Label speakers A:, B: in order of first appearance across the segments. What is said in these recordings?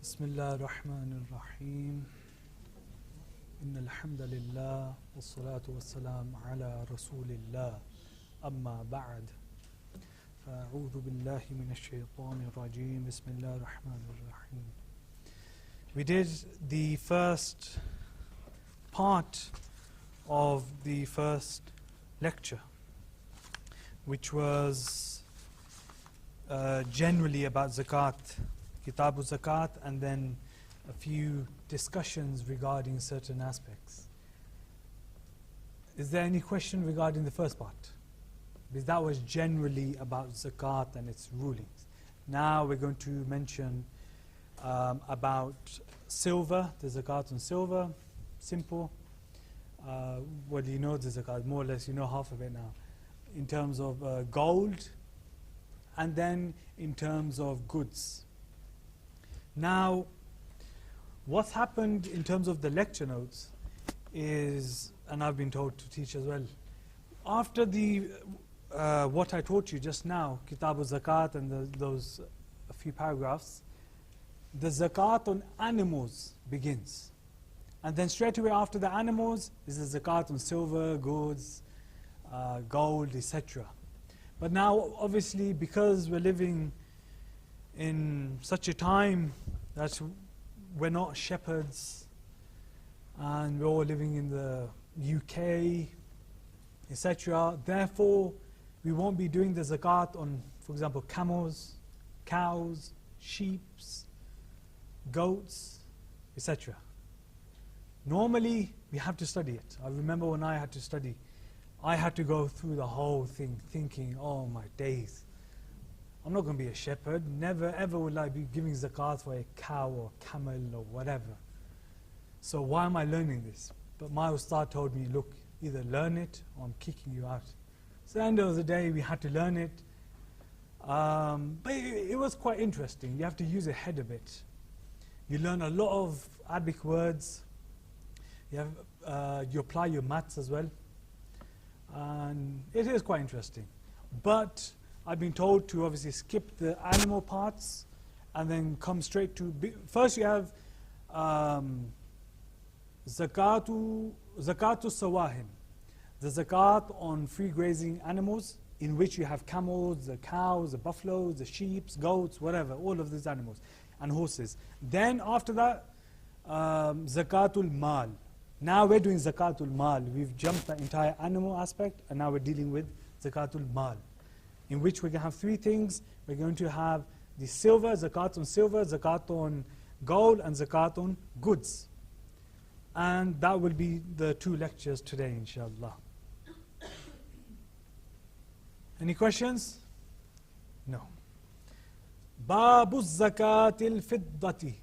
A: بسم الله الرحمن الرحيم إن الحمد لله والصلاة والسلام على رسول الله أما بعد فأعوذ بالله من الشيطان الرجيم بسم الله الرحمن الرحيم. We did the first part of the first lecture, which was generally about zakat, Kitabu Zakat, and then a few discussions regarding certain aspects. Is there any question regarding the first part? Because that was generally about zakat and its rulings. Now we're going to mention about silver, the zakat on silver. Simple. Well, you know the zakat, more or less you know half of it now. In terms of gold, and then in terms of goods. Now, what's happened in terms of the lecture notes is, and I've been told to teach as well, after the what I taught you just now, Kitabu Zakat and those a few paragraphs, the zakat on animals begins. And then straight away after the animals is the zakat on silver, goods, gold, etc. But now, obviously, because we're living in such a time that we're not shepherds and we're all living in the UK, etc. Therefore, we won't be doing the zakat on, for example, camels, cows, sheep, goats, etc. Normally, we have to study it. I remember when I had to study, I had to go through the whole thing thinking, oh my days, I'm not going to be a shepherd. Never ever will I be giving zakat for a cow or camel or whatever. So why am I learning this? But my ustad told me, look, either learn it or I'm kicking you out. So at the end of the day, we had to learn it. But it was quite interesting. You have to use your head a bit. You learn a lot of Arabic words. You apply your maths as well. And it is quite interesting. But I've been told to obviously skip the animal parts and then come straight to, first you have zakatu sawahim, the zakat on free grazing animals, in which you have camels, the cows, the buffaloes, the sheep, goats, whatever, all of these animals, and horses. Then after that, zakatul mal. Now we're doing zakatul mal. We've jumped the entire animal aspect, and now we're dealing with zakatul mal, in which we're going to have three things. We're going to have the silver, zakat on gold, and zakat on goods. And that will be the two lectures today, inshallah. Any questions? No. Babu zakatil fiddati.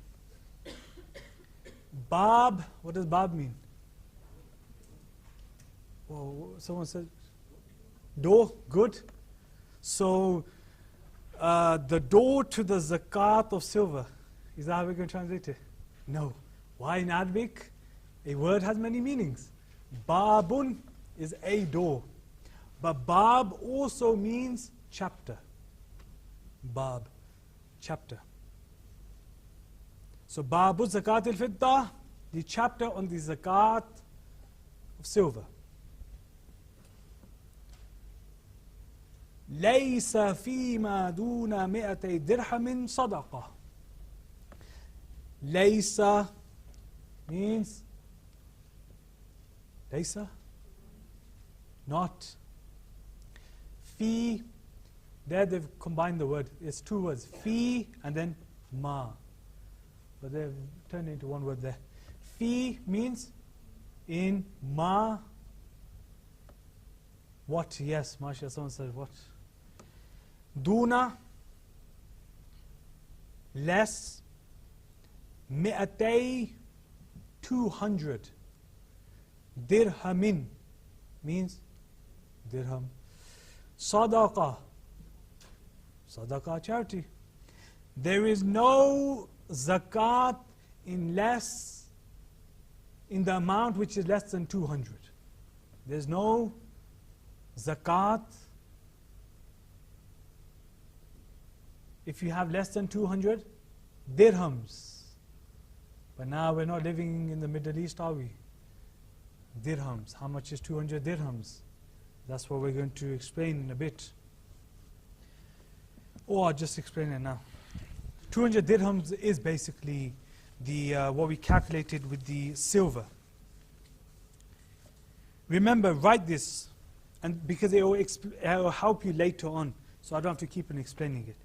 A: Bab, what does bab mean? Whoa, someone said door, good. So, the door to the zakat of silver, is that how we're going to translate it? No. Why in Arabic? A word has many meanings. Babun is a door. But bab also means chapter. Bab, chapter. So, Babu zakat al-fidda, the chapter on the zakat of silver. ليس فيما دون 200 درهم صدقة. ليس means ليس, not. Fi, there they've combined the word. It's two words, fi and then ma. But they've turned it into one word there. Fi means in, ma, what? Yes, mashallah, someone said what? Duna, less, 200. Dirhamin means dirham. Sadaqah, sadaqah, charity. There is no zakat in the amount which is less than 200. There's no zakat if you have less than 200 dirhams. But now we're not living in the Middle East, are we? Dirhams. How much is 200 dirhams? That's what we're going to explain in a bit. Or I'll just explain it now. 200 dirhams is basically the what we calculated with the silver. Remember, write this, and because it will help you later on, so I don't have to keep on explaining it.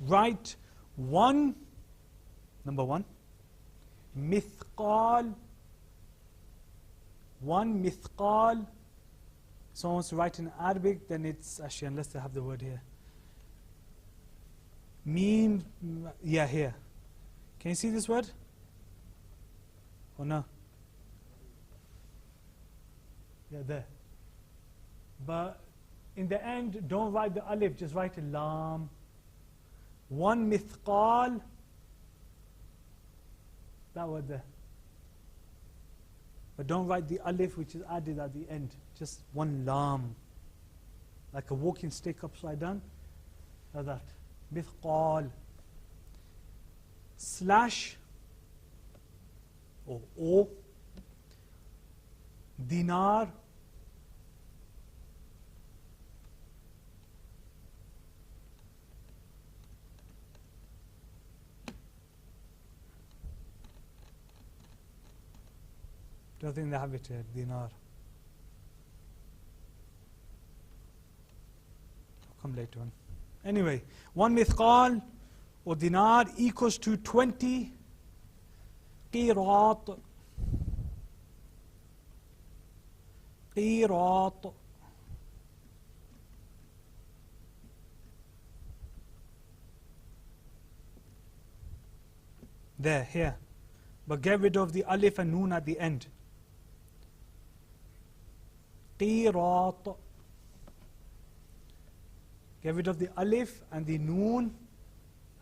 A: Write number one, mithqal. One mithqal. Someone wants to write in Arabic, then it's actually, unless they have the word here. Meme, yeah, here. Can you see this word? Or no? Yeah, there. But in the end, don't write the alif, just write a lam. One mithqal, that word there. But don't write the alif which is added at the end, just one lam. Like a walking stick upside down, like that. Mithqal. Slash, or dinar, don't think they have it here, dinar. I'll come later on. Anyway, one mithqal or dinar equals to 20 qirat. Qirat. There, here. But get rid of the alif and noon at the end. Qirat. Get rid of the alif and the noon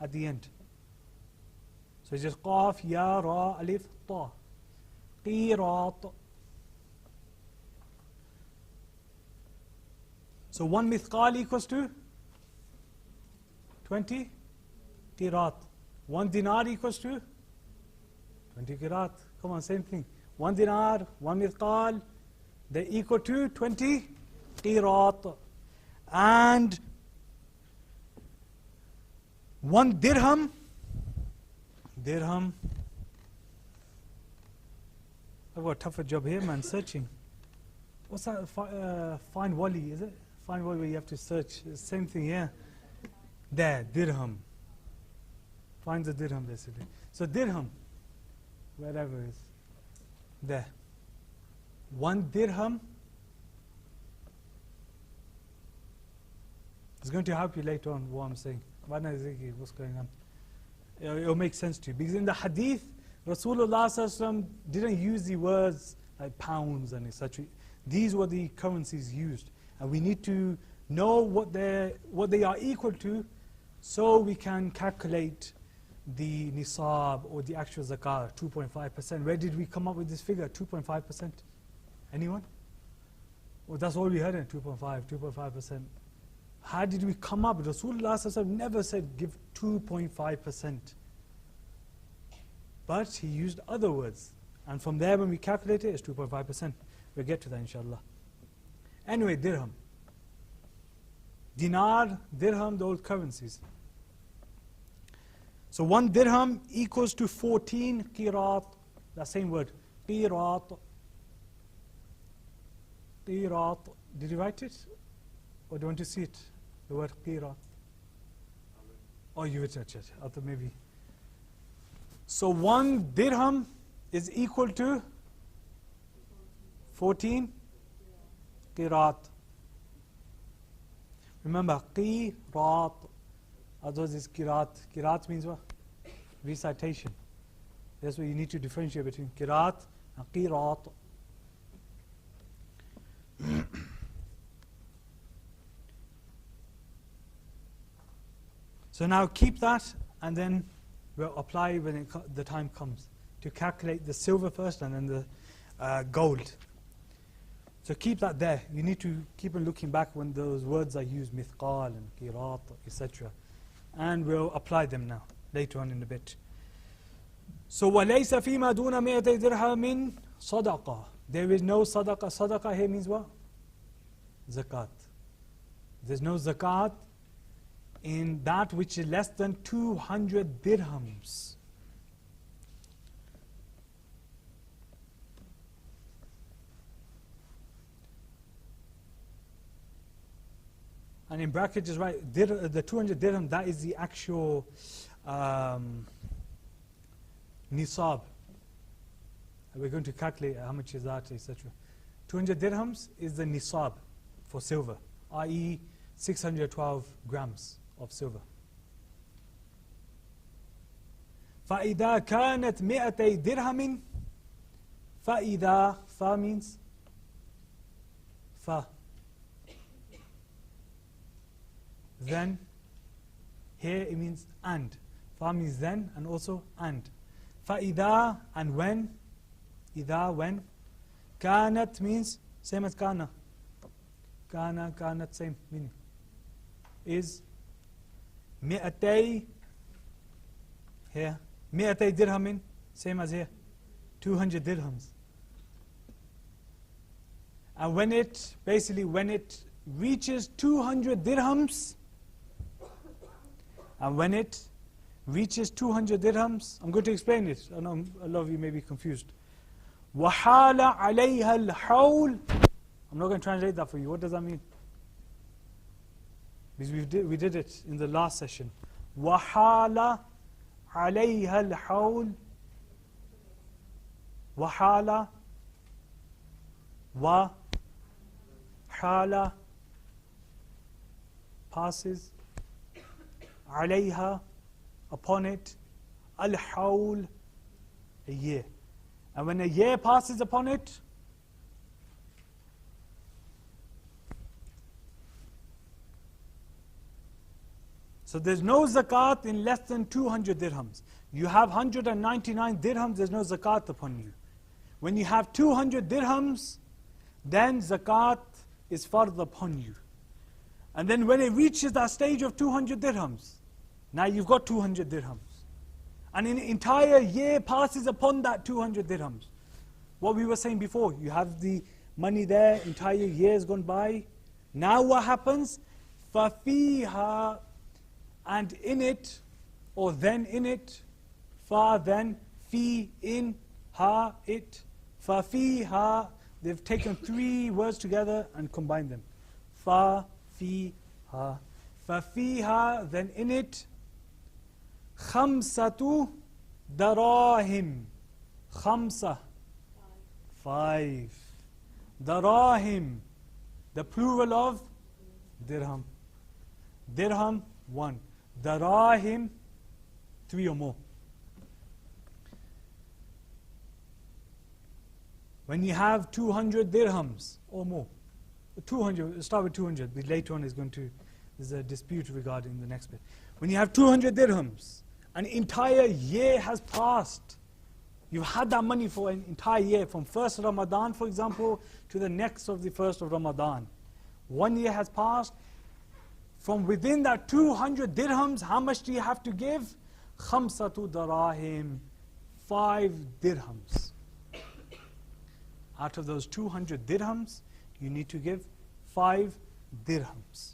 A: at the end. So it's just qaf, ya, ra, alif, ta. Qirat. So one mithqal equals to 20 qirat. One dinar equals to 20 qirat. Come on, same thing. One dinar, one mithqal, they equal to 20 qirat. And one dirham, I've got a tougher job here, man, searching. What's that? Find wali, is it? Find wali where you have to search. Same thing here. There, dirham. Find the dirham, basically. So dirham, wherever it is. There. One dirham is going to help you later on what I'm saying. What's going on? It'll make sense to you. Because in the hadith, Rasulullah ﷺ didn't use the words like pounds and etc. These were the currencies used. And we need to know what they are equal to, so we can calculate the nisab or the actual zakah, 2.5%. Where did we come up with this figure, 2.5%? Anyone? Well, that's all we heard, 2.5%. How did we come up? Rasulullah ﷺ never said give 2.5%. But he used other words. And from there, when we calculate it, it's 2.5%. We'll get to that, inshallah. Anyway, dirham. Dinar, dirham, the old currencies. So one dirham equals to 14 qirat. That same word, qirat. Qirat. Did you write it? Or do you want to see it? The word qirat. Oh, you would touch it. I thought maybe. So one dirham is equal to 14 qirat. Remember, qirat. Otherwise it's qirat. Qirat means what? Recitation. That's what you need to differentiate between qirat and qirat. So now keep that, and then we'll apply when the time comes to calculate the silver first and then the gold. So keep that there. You need to keep on looking back when those words are used, mithqal and qirat, etc. And we'll apply them now, later on in a bit. So وَلَيْسَ فِي مَا دُونَ مِئَتَيْ دِرْهَمٍ صَدَقَةٍ. There is no sadaqah. Sadaqah here means what? Zakat. There's no zakat in that which is less than 200 dirhams. And in brackets is right, the 200 dirham, that is the actual Nisab. We're going to calculate how much is that, etc. 200 dirhams is the Nisab for silver, i.e. 612 grams of silver. فَإِذَا كَانَتْ مِئَتَيْ دِرْهَمٍ فَإِذَا fa means fa. Then, here it means and. Fa means then and also and. فَإِذَا and when. إِذَا when. كَانَتْ means same as kana. Kana, kanat, same meaning. Is mi'atay, here. Mi'atay dirhamin, same as here. 200 dirhams. And when it, basically when it reaches 200 dirhams, and when it reaches 200 dirhams, I'm going to explain it. I know a lot of you may be confused. وَحَالَ عَلَيْهَا الْحَوْلِ. I'm not going to translate that for you. What does that mean? Because we did it in the last session. وَحَالَ عَلَيْهَا الْحَوْلِ. وَحَالَ وَحَالَ passes. عَلَيْهَا upon it. Al-hawl, a year. And when a year passes upon it, so there's no zakat in less than 200 dirhams. You have 199 dirhams, there's no zakat upon you. When you have 200 dirhams, then zakat is fard upon you. And then when it reaches that stage of 200 dirhams, now you've got 200 dirhams. And an entire year passes upon that 200 dirhams. What we were saying before, you have the money there, entire year's gone by. Now what happens? فَفِيهَا, and in it, or then in it, fa then, fi in, ha it, فَفِيهَا. They've taken three words together and combined them. Fa, fi, ha. فَفِيهَا, then in it, خَمْسَةُ دَرَاهِمْ. Khamsa, 5. Darahim, the plural of dirham. Dirham, 1. Darahim, 3 or more. When you have 200 dirhams or more, 200, start with 200, but later on there's a dispute regarding the next bit. When you have 200 dirhams, an entire year has passed. You've had that money for an entire year, from first Ramadan, for example, to the next of the first of Ramadan. 1 year has passed. From within that 200 dirhams, how much do you have to give? Khamsatu darahim, 5 dirhams. Out of those 200 dirhams, you need to give 5 dirhams.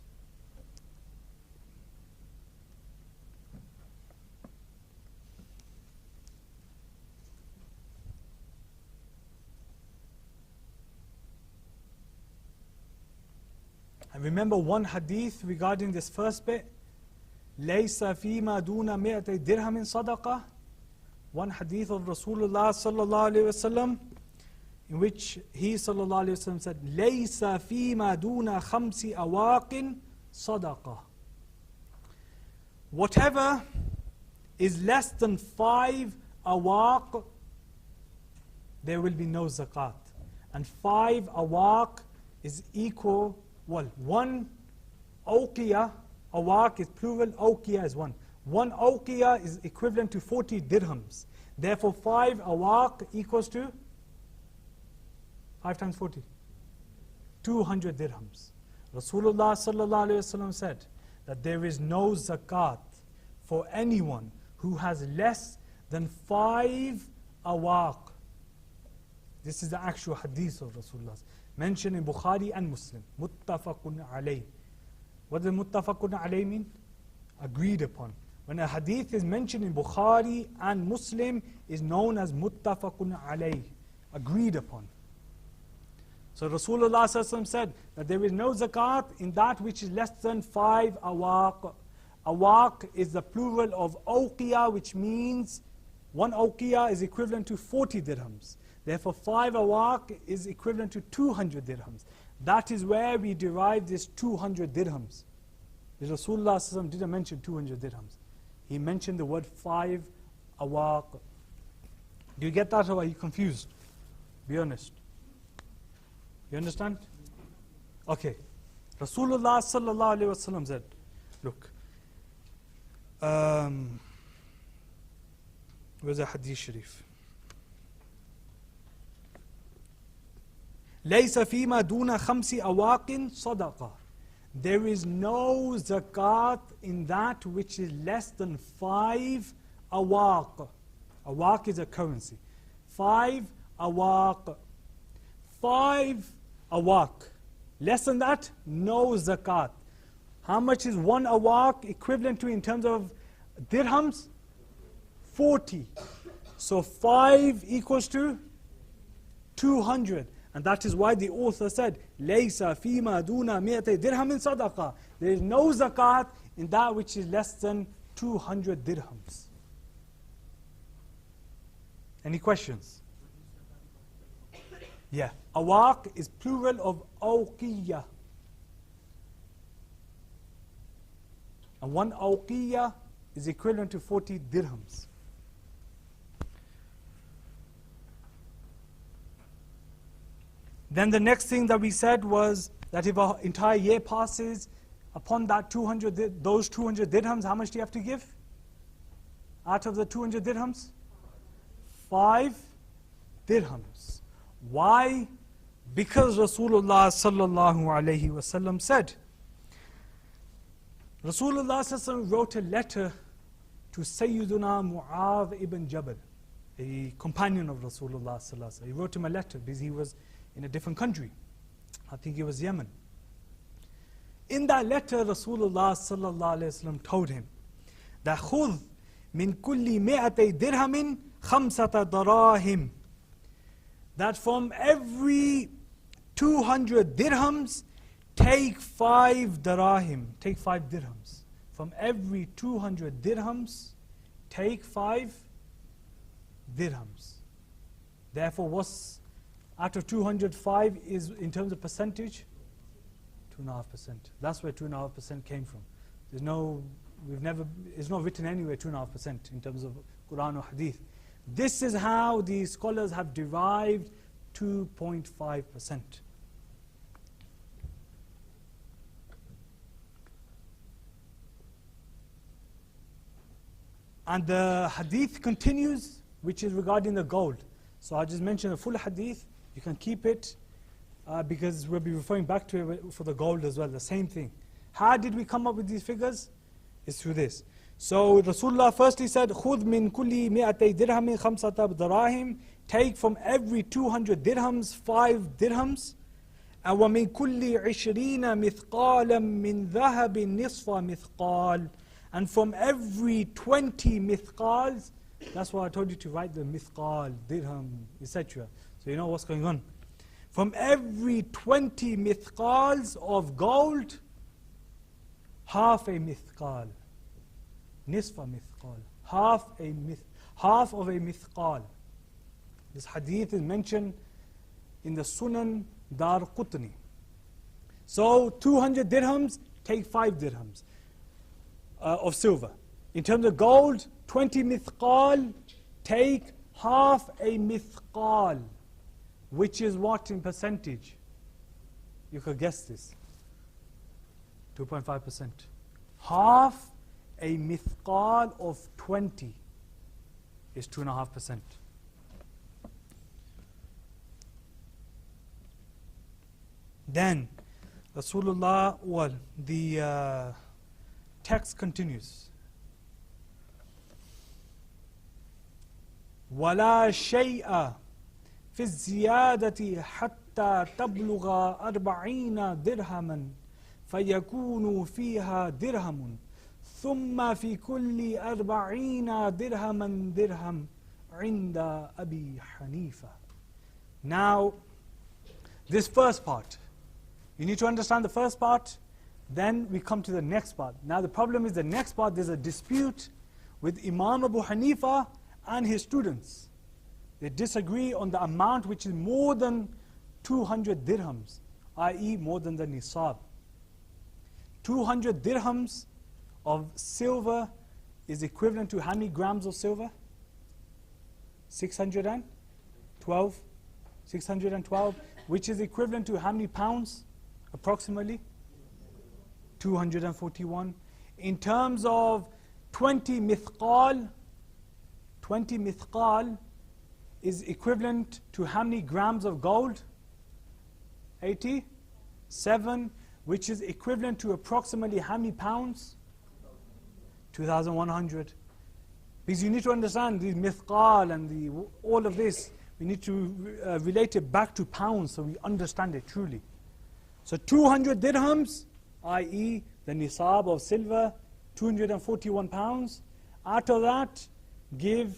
A: And remember one hadith regarding this first bit. لَيْسَ فِي مَا دُونَ مِئَةِ دِرْهَمٍ صَدَقَةٍ. One hadith of Rasulullah sallallahu alayhi wasallam, in which he sallallahu alayhi wasallam said, لَيْسَ فِي مَا دُونَ خَمْسِ أَوَاقٍ صَدَقَةٍ. Whatever is less than 5 awaq, there will be no zakat. And 5 awaq is equal, well, 1 awqiyah, awaq is plural, awqiyah is 1. 1 awqiyah is equivalent to 40 dirhams. Therefore 5 awaq equals to 5 times 40, 200 dirhams. Rasulullah sallallahu alayhi wasallam said that there is no zakat for anyone who has less then 5 awaq. This is the actual hadith of Rasulullah, mentioned in Bukhari and Muslim. Muttafaqun alayh. What does muttafaqun alayh mean? Agreed upon. When a hadith is mentioned in Bukhari and Muslim, is known as muttafaqun alayh, agreed upon. So Rasulullah said that there is no zakat in that which is less than 5 awaq. Awaq is the plural of awqiyah, which means 1 awqiyah is equivalent to 40 dirhams. Therefore 5 awaq is equivalent to 200 dirhams. That is where we derive this 200 dirhams. The Rasulullah didn't mention 200 dirhams. He mentioned the word 5 awaq. Do you get that, or are you confused? Be honest. You understand? Okay. Rasulullah sallallahu alaihi wasallam said, look, where's the hadith sharif? لَيْسَ فِيمَا دُونَ خَمْسِ أَوَاقٍ صَدَقَةٍ. There is no zakat in that which is less than 5 awaq. Awaq is a currency. 5 awaq. 5 awaq. Less than that, no zakat. How much is 1 awaq equivalent to in terms of dirhams? 40. So 5 equals to 200. And that is why the author said, لَيْسَ فِي مَا دُونَ مِئَتَيْ دِرْهَمٍ صَدَقَةٍ. There is no zakat in that which is less than 200 dirhams. Any questions? Yeah. Awaq is plural of awqiyah. And 1 awqiyah is equivalent to 40 dirhams. Then the next thing that we said was that if an entire year passes, upon that those 200 dirhams, how much do you have to give? Out of the 200 dirhams? 5 dirhams. Why? Because Rasulullah sallallahu alaihi wasallam said, Rasulullah sallallahu wrote a letter to Sayyiduna Mu'adh ibn Jabal, a companion of Rasulullah sallallahu. He wrote him a letter because he was in a different country. I think it was Yemen. In that letter, Rasulullah sallallahu alaihi wasallam told him that خُذْ مِنْ كُلِّ مِئَتَيْ دِرْهَمٍ خَمْسَةَ دَرَاهِمْ. That from every 200 dirhams, take 5 dirahim. Take 5 dirhams. From every 200 dirhams, take 5 dirhams. Therefore, what's out of 205 is in terms of percentage? 2.5%. That's where 2.5% came from. It's not written anywhere 2.5% in terms of Quran or Hadith. This is how the scholars have derived 2.5%. And the hadith continues, which is regarding the gold. So I just mentioned the full hadith. You can keep it because we'll be referring back to it for the gold as well, the same thing. How did we come up with these figures? It's through this. So Rasulullah firstly said, خُذْ مِنْ كُلِّ مِئَتَيْ دِرْهَمٍ خَمْسَةَ دَرَاهِمْ. Take from every 200 dirhams 5 dirhams. And وَمِنْ كُلِّ عِشْرِينَ مِثْقَالًا مِنْ ذَهَبٍ نِصْفَ مِثْقَالٍ. And from every 20 mithqals, that's why I told you to write the mithqal, dirham, etc. So you know what's going on. From every 20 mithqals of gold, half a mithqal. Nisfa mithqal. Half of a mithqal. This hadith is mentioned in the Sunan Dar Qutni. So 200 dirhams, take 5 dirhams of silver. In terms of gold, 20 mithqal, take half a mithqal, which is what in percentage? You could guess this. 2.5%. Half a mithqal of 20 is 2.5%. Then Rasulullah, the text continues. ولا شيء في الزيادة حتى تبلغ 40 درهما فيكون فيها درهم ثم في كل 40 درهما درهم عند أبي حنيفة. Now, this first part, you need to understand the first part, then we come to the next part. Now the problem is the next part, there's a dispute with Imam Abu Hanifa and his students. They disagree on the amount which is more than 200 dirhams, i.e. more than the Nisab. 200 dirhams of silver is equivalent to how many grams of silver? 612. 612, which is equivalent to how many pounds? Approximately 241. In terms of 20 mithqal, 20 mithqal is equivalent to how many grams of gold? 87, which is equivalent to approximately how many pounds? 2,100. Because you need to understand the mithqal and all of this, we need to relate it back to pounds so we understand it truly. So 200 dirhams, i.e. the nisab of silver, 241 pounds. Out of that, give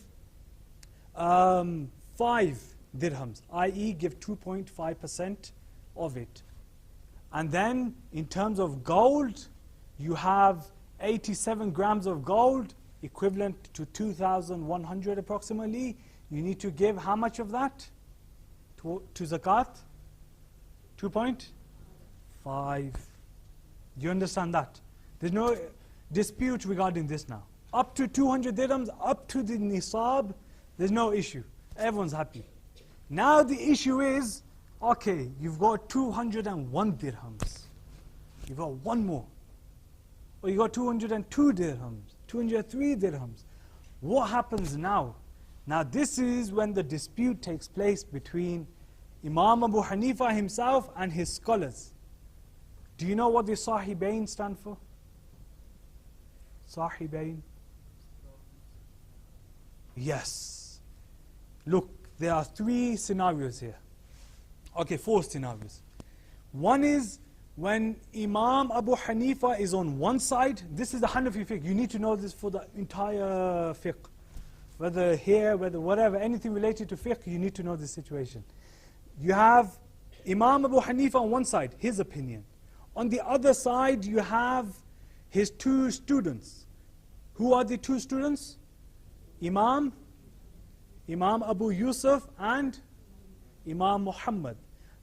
A: 5 dirhams, i.e. give 2.5% of it. And then in terms of gold, you have 87 grams of gold, equivalent to 2,100 approximately. You need to give how much of that to zakat? 2.5. Do you understand that? There's no dispute regarding this now. Up to 200 dirhams, up to the nisab, there's no issue. Everyone's happy. Now the issue is, okay, you've got 201 dirhams. You've got one more. Or you got 202 dirhams, 203 dirhams. What happens now? Now this is when the dispute takes place between Imam Abu Hanifa himself and his scholars. Do you know what the Sahibain stand for? Sahibain? Yes. Look, there are 3 scenarios here. Okay, 4 scenarios. One is when Imam Abu Hanifa is on one side. This is the Hanafi fiqh. You need to know this for the entire fiqh. Whether here, whether whatever, anything related to fiqh, you need to know this situation. You have Imam Abu Hanifa on one side, his opinion. On the other side, you have his 2 students. Who are the 2 students? Imam Abu Yusuf and Imam Muhammad.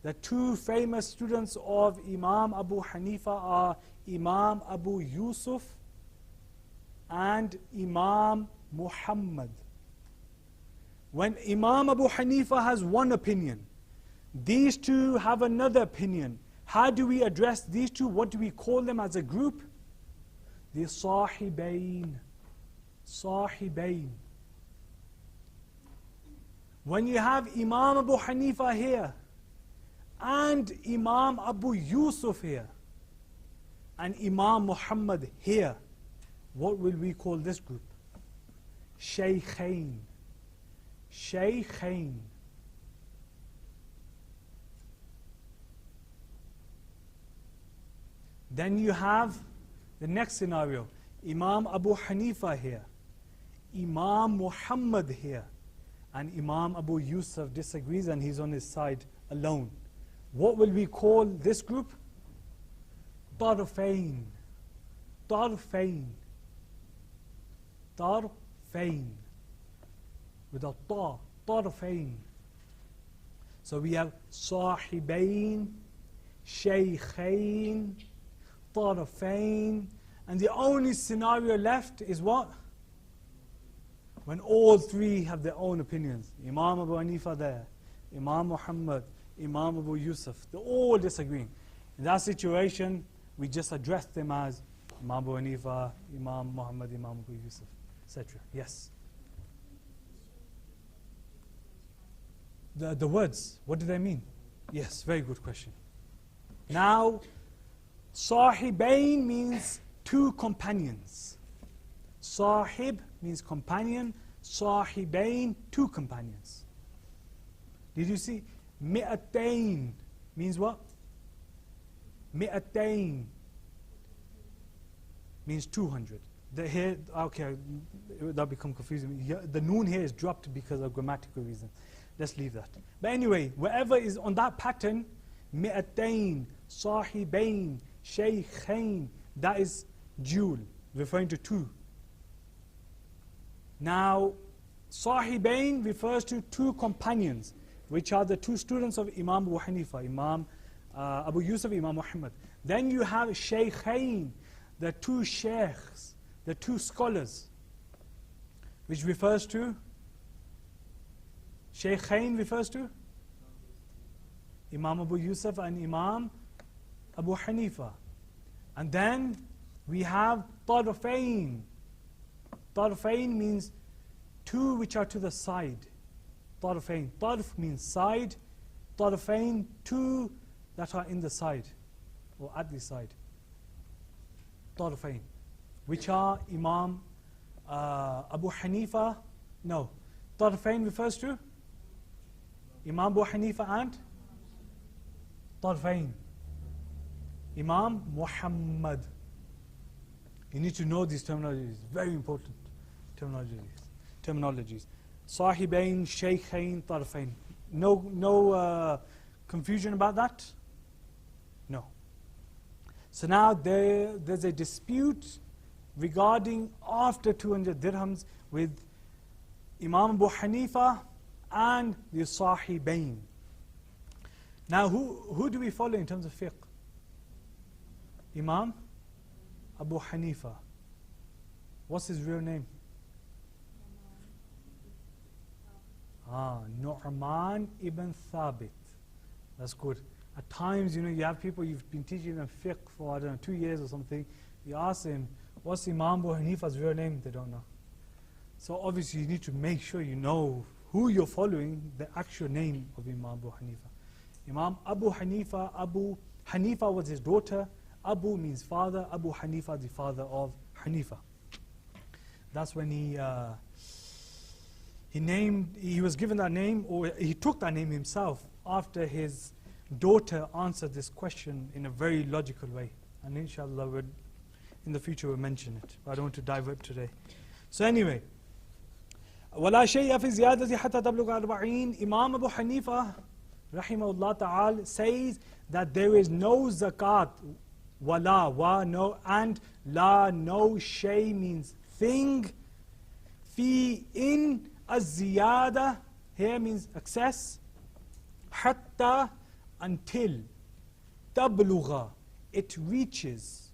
A: The 2 famous students of Imam Abu Hanifa are Imam Abu Yusuf and Imam Muhammad. When Imam Abu Hanifa has one opinion, these 2 have another opinion. How do we address these 2? What do we call them as a group? The Sahibain. Sahibain. When you have Imam Abu Hanifa here, and Imam Abu Yusuf here, and Imam Muhammad here, what will we call this group? Shaykhain. Shaykhain. Then you have the next scenario. Imam Abu Hanifa here, Imam Muhammad here, and Imam Abu Yusuf disagrees and he's on his side alone. What will we call this group? Tarfain. Tarfain. Tarfain. With a ta. Tarfain. So we have Sahibain, Shaykhain, Tarfain. And the only scenario left is what? When all 3 have their own opinions. Imam Abu Hanifa there, Imam Muhammad, Imam Abu Yusuf, they're all disagreeing. In that situation, we just address them as Imam Abu Hanifa, Imam Muhammad, Imam Abu Yusuf, etc. Yes? The words, what do they mean? Yes, very good question. Now, Sahibain means 2 companions. Sahib means companion, Sahibain, two companions. Did you see? Mi'atain means what? Mi'atain means 200. The here, okay, that'll become confusing. The noon here is dropped because of grammatical reasons. Let's leave that. But anyway, wherever is on that pattern, mi'atain, sahibain, shaykhain, that is dual, referring to two. Now, sahibain refers to two companions, which are the two students of Imam Abu Hanifa, Imam Abu Yusuf, Imam Muhammad. Then you have shaykhain, the two sheikhs, the two scholars, which refers to, shaykhain refers to Imam Abu Yusuf and Imam Abu Hanifa. And then we have tarafain. Tarafain means two which are to the side. Tarafain. Tarf means side. Tarafain, two that are in the side or at the side. Tarafain, which are Imam Abu Hanifa. No, Tarafain refers to Imam Abu Hanifa and Tarafain, Imam Muhammad. You need to know these terminologies, very important terminologies. Sahibain, shaykhain, tarafain. No confusion about that? No. So now there's a dispute regarding after 200 dirhams with Imam Abu Hanifa and the Sahibain. Now who do we follow in terms of fiqh? Imam Abu Hanifa. What's his real name? Nu'man ibn Thabit. That's good. At times, you have people, you've been teaching them fiqh for, 2 years or something. You ask them, what's Imam Abu Hanifa's real name? They don't know. So obviously you need to make sure you know who you're following, the actual name of Imam Abu Hanifa. Imam Abu Hanifa, Abu Hanifa was his daughter. Abu means father. Abu Hanifa, the father of Hanifa. That's when he was given that name, or he took that name himself after his daughter answered this question in a very logical way. And inshallah, in the future we'll mention it. But I don't want to divert today. So anyway, وَلَا شَيْءَ فِي زِيَادَةِ حَتَّى تَبْلُغَ 40. Imam Abu Hanifa, rahimahullah ta'ala, says that there is no zakat, wala, wa, no, and la, no, shay means thing, fi, in, az-ziyada, here means excess, hatta, until, tablugha, it reaches,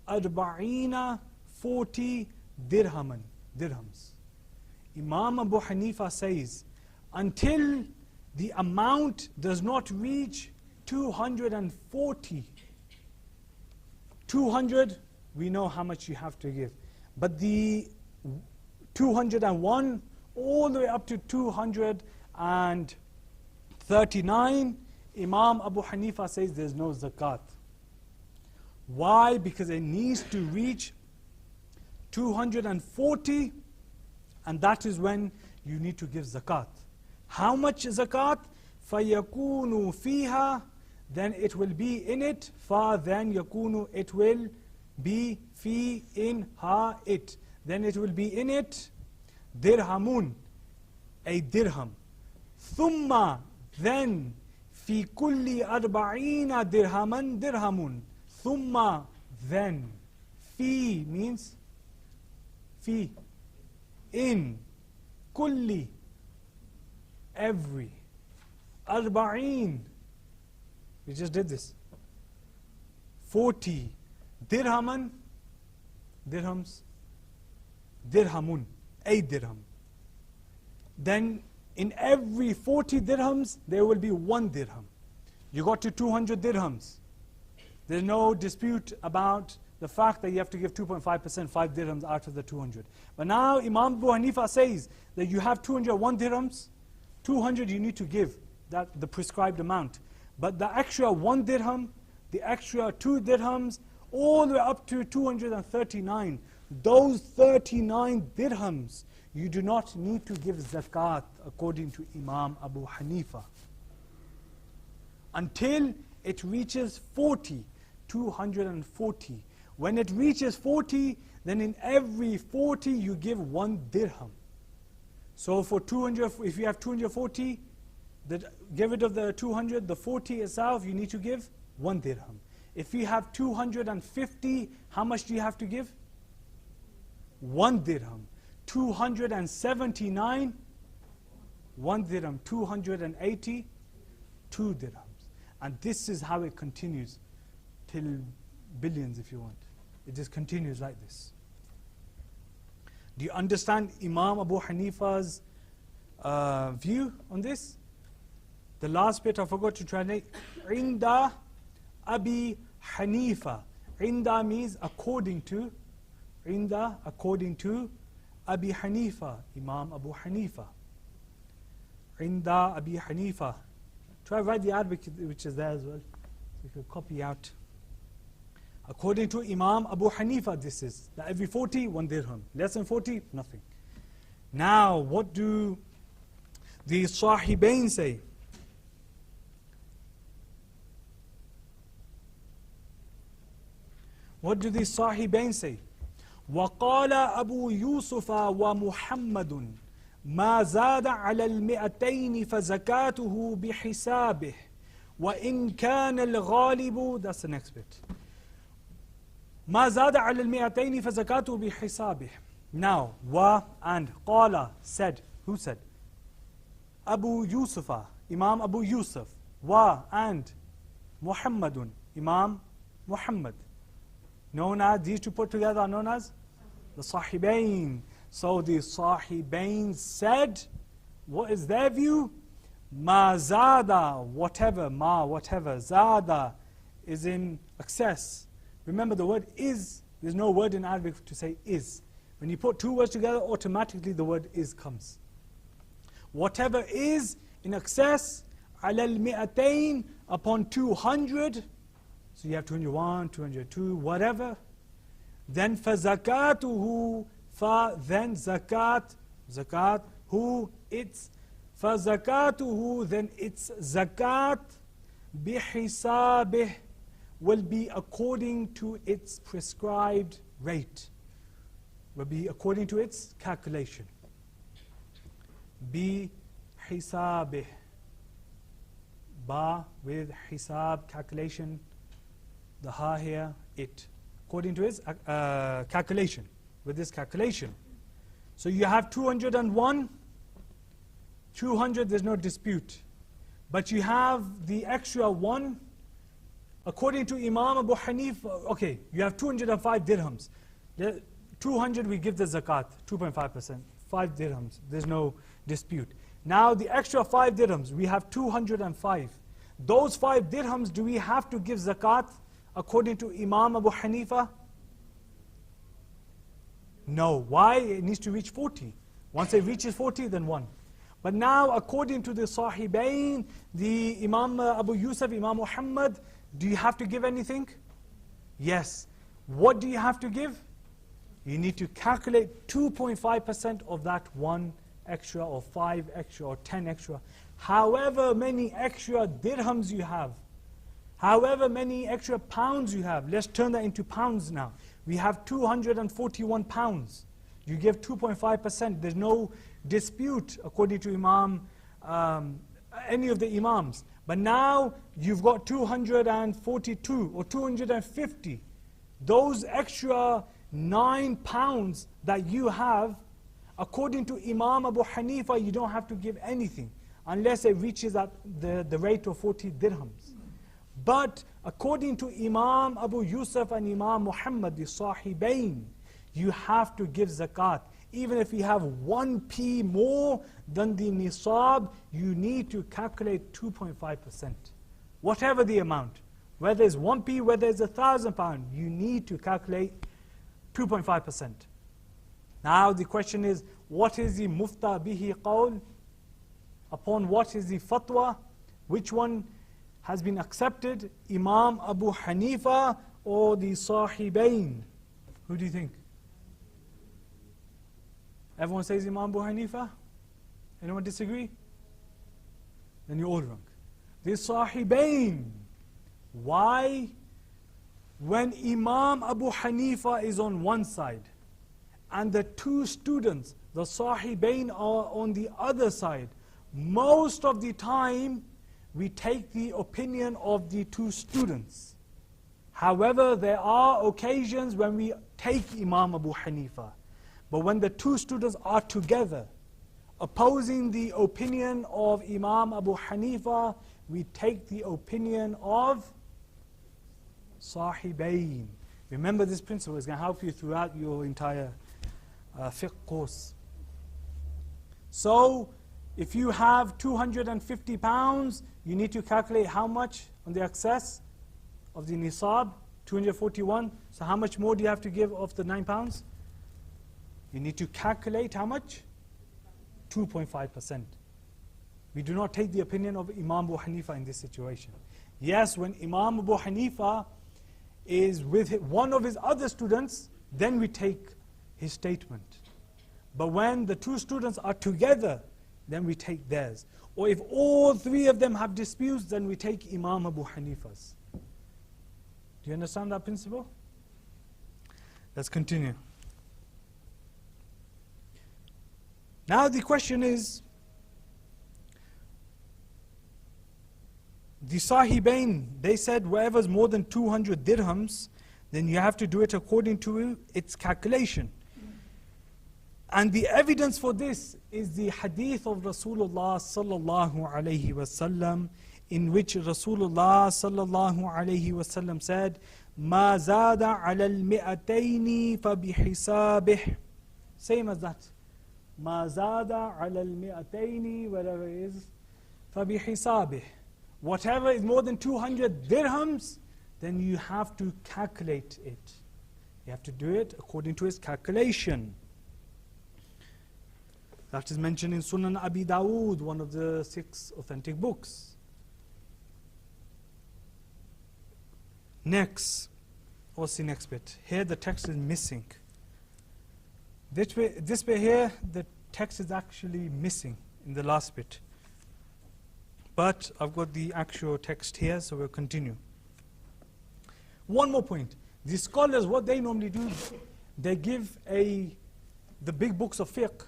A: arba'ina, 40 dirhams. Imam Abu Hanifa says, until the amount does not reach 240. 200, we know how much you have to give. But the 201, all the way up to 239, Imam Abu Hanifa says there's no zakat. Why? Because it needs to reach 240, and that is when you need to give zakat. How much zakat? فَيَكُونُ فِيهَا, then it will be in it. Then yakunu, it will be fi, in, ha, it. Then it will be in it. Dirhamun, a dirham. Thumma, then, fi kulli arba'ina dirhaman dirhamun. Thumma, then. Fi means fi, in, kulli, every. Arba'in, we just did this. 40 dirhaman, dirhams, dirhamun, a dirham. Then in every 40 dirhams, there will be 1 dirham. You got to 200 dirhams. There's no dispute about the fact that you have to give 2.5%, 5 dirhams out of the 200. But now Imam Abu Hanifa says that you have 201 dirhams, 200 you need to give, that the prescribed amount. But the extra 1 dirham, the extra 2 dirhams, all the way up to 239, those 39 dirhams, you do not need to give zakat according to Imam Abu Hanifa until it reaches 40, 240. When it reaches 40, then in every 40 you give 1 dirham. So for 200, if you have 240, get rid of the 200, the 40 itself, you need to give 1 dirham. If you have 250, how much do you have to give? 1 dirham. 279, 1 dirham. 280, 2 dirhams. And this is how it continues till billions if you want. It just continues like this. Do you understand Imam Abu Hanifa's view on this? The last bit I forgot to translate. Inda Abi Hanifa. Inda means according to. Inda, according to Abi Hanifa, Imam Abu Hanifa. Inda Abi Hanifa. Try write the Arabic which is there as well. So you can copy out. According to Imam Abu Hanifa, this is that every 40, 1 dirham. Less than 40, nothing. Now, what do the Sahibain say? What do the Sahibain say? وقال أبو يوسف ومحمد ما زاد على 200 فزكاته بحسابه وإن كان الغالب. That's the next bit. ما زاد على 200 فزكاته بحسابه. Now, wa and qala said. Who said? Abu Yusufa, Imam Abu Yusuf. Wa and Muhammadun, Imam Muhammad. Known as, these two put together are known as the Sahibain. So the Sahibain said, what is their view? Ma zada, whatever, ma, whatever, zada is in excess. Remember the word is, there's no word in Arabic to say is. When you put two words together, automatically the word is comes. Whatever is in excess, ala al-mi'atayn, upon 200, so you have 201, 202, whatever, then فَزَكَاتُهُ, then zakat, who, it's, فَزَكَاتُهُ, then its zakat, بِحِسَابِهِ, will be according to its prescribed rate, will be according to its calculation. بِحِسَابِهِ, ba with hisab, calculation, the ha here, it, according to its calculation, with this calculation. So you have 201, 200, there's no dispute. But you have the extra one, according to Imam Abu Hanifa, okay, you have 205 dirhams. 200 we give the zakat, 2.5%, 5 dirhams, there's no dispute. Now the extra 5 dirhams, we have 205. Those 5 dirhams, do we have to give zakat according to Imam Abu Hanifa? No. Why? It needs to reach 40. Once it reaches 40, then 1. But now, according to the Sahibain, the Imam Abu Yusuf, Imam Muhammad, do you have to give anything? Yes. What do you have to give? You need to calculate 2.5% of that 1 extra, or 5 extra, or 10 extra. However many extra dirhams you have, however many extra pounds you have, let's turn that into pounds now. We have 241 pounds. You give 2.5%. There's no dispute according to Imam, any of the Imams. But now you've got 242 or 250. Those extra 9 pounds that you have, according to Imam Abu Hanifa, you don't have to give anything unless it reaches at the rate of 40 dirhams. But according to Imam Abu Yusuf and Imam Muhammad, the Sahibain, you have to give zakat. Even if you have 1p more than the Nisab, you need to calculate 2.5%. Whatever the amount, whether it's 1p, whether it's £1,000, you need to calculate 2.5%. Now the question is, what is the mufta bihi qawl? Upon what is the fatwa? Which one has been accepted? Imam Abu Hanifa or the Sahibain? Who do you think? Everyone says Imam Abu Hanifa? Anyone disagree? Then you're all wrong. The Sahibain. Why? When Imam Abu Hanifa is on one side and the two students, the Sahibain, are on the other side, most of the time we take the opinion of the two students. However, there are occasions when we take Imam Abu Hanifa. But when the two students are together, opposing the opinion of Imam Abu Hanifa, we take the opinion of Sahibain. Remember this principle, it's going to help you throughout your entire fiqh course. So, if you have 250 pounds, you need to calculate how much on the excess of the Nisab, 241. So how much more do you have to give of the 9 pounds? You need to calculate how much? 2.5%. We do not take the opinion of Imam Abu Hanifa in this situation. Yes, when Imam Abu Hanifa is with one of his other students, then we take his statement. But when the two students are together, then we take theirs. Or if all three of them have disputes, then we take Imam Abu Hanifa's. Do you understand that principle? Let's continue. Now the question is, the Sahibain, they said whatever's more than 200 dirhams, then you have to do it according to its calculation. And the evidence for this is the hadith of Rasulullah sallallahu alayhi wasallam, in which Rasulullah sallallahu alayhi wasallam said, "Ma zada ala al-mi'atayn fabihisabih." Same as that. Ma zada ala al-mi'atayn, whatever it is, fabihisabih. Whatever is more than 200 dirhams, then you have to calculate it. You have to do it according to its calculation. That is mentioned in Sunan Abi Dawood, one of the 6 authentic books. Next, what's the next bit? Here the text is missing. This bit here, the text is actually missing in the last bit. But I've got the actual text here, so we'll continue. One more point. The scholars, what they normally do, they give the big books of fiqh,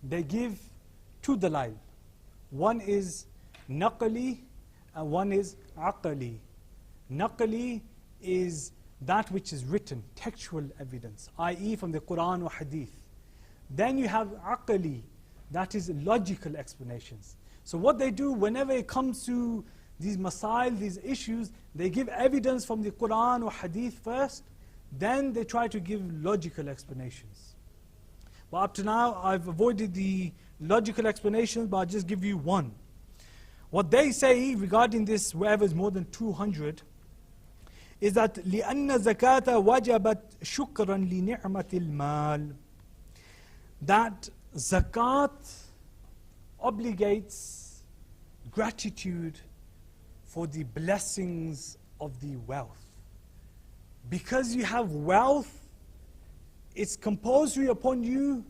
A: they give 2 dalil. One is naqli and one is aqli. Naqli is that which is written, textual evidence, i.e. from the Quran or Hadith. Then you have aqli, that is logical explanations. So what they do, whenever it comes to these masail, these issues, they give evidence from the Quran or Hadith first, then they try to give logical explanations. But up to now, I've avoided the logical explanations, but I'll just give you one. What they say regarding this, whatever is more than 200, is that لِأَنَّ زَكَاةَ وَجَبَتْ شُكْرًا لِنِعْمَةِ الْمَالِ, that zakat obligates gratitude for the blessings of the wealth. Because you have wealth, it's compulsory upon you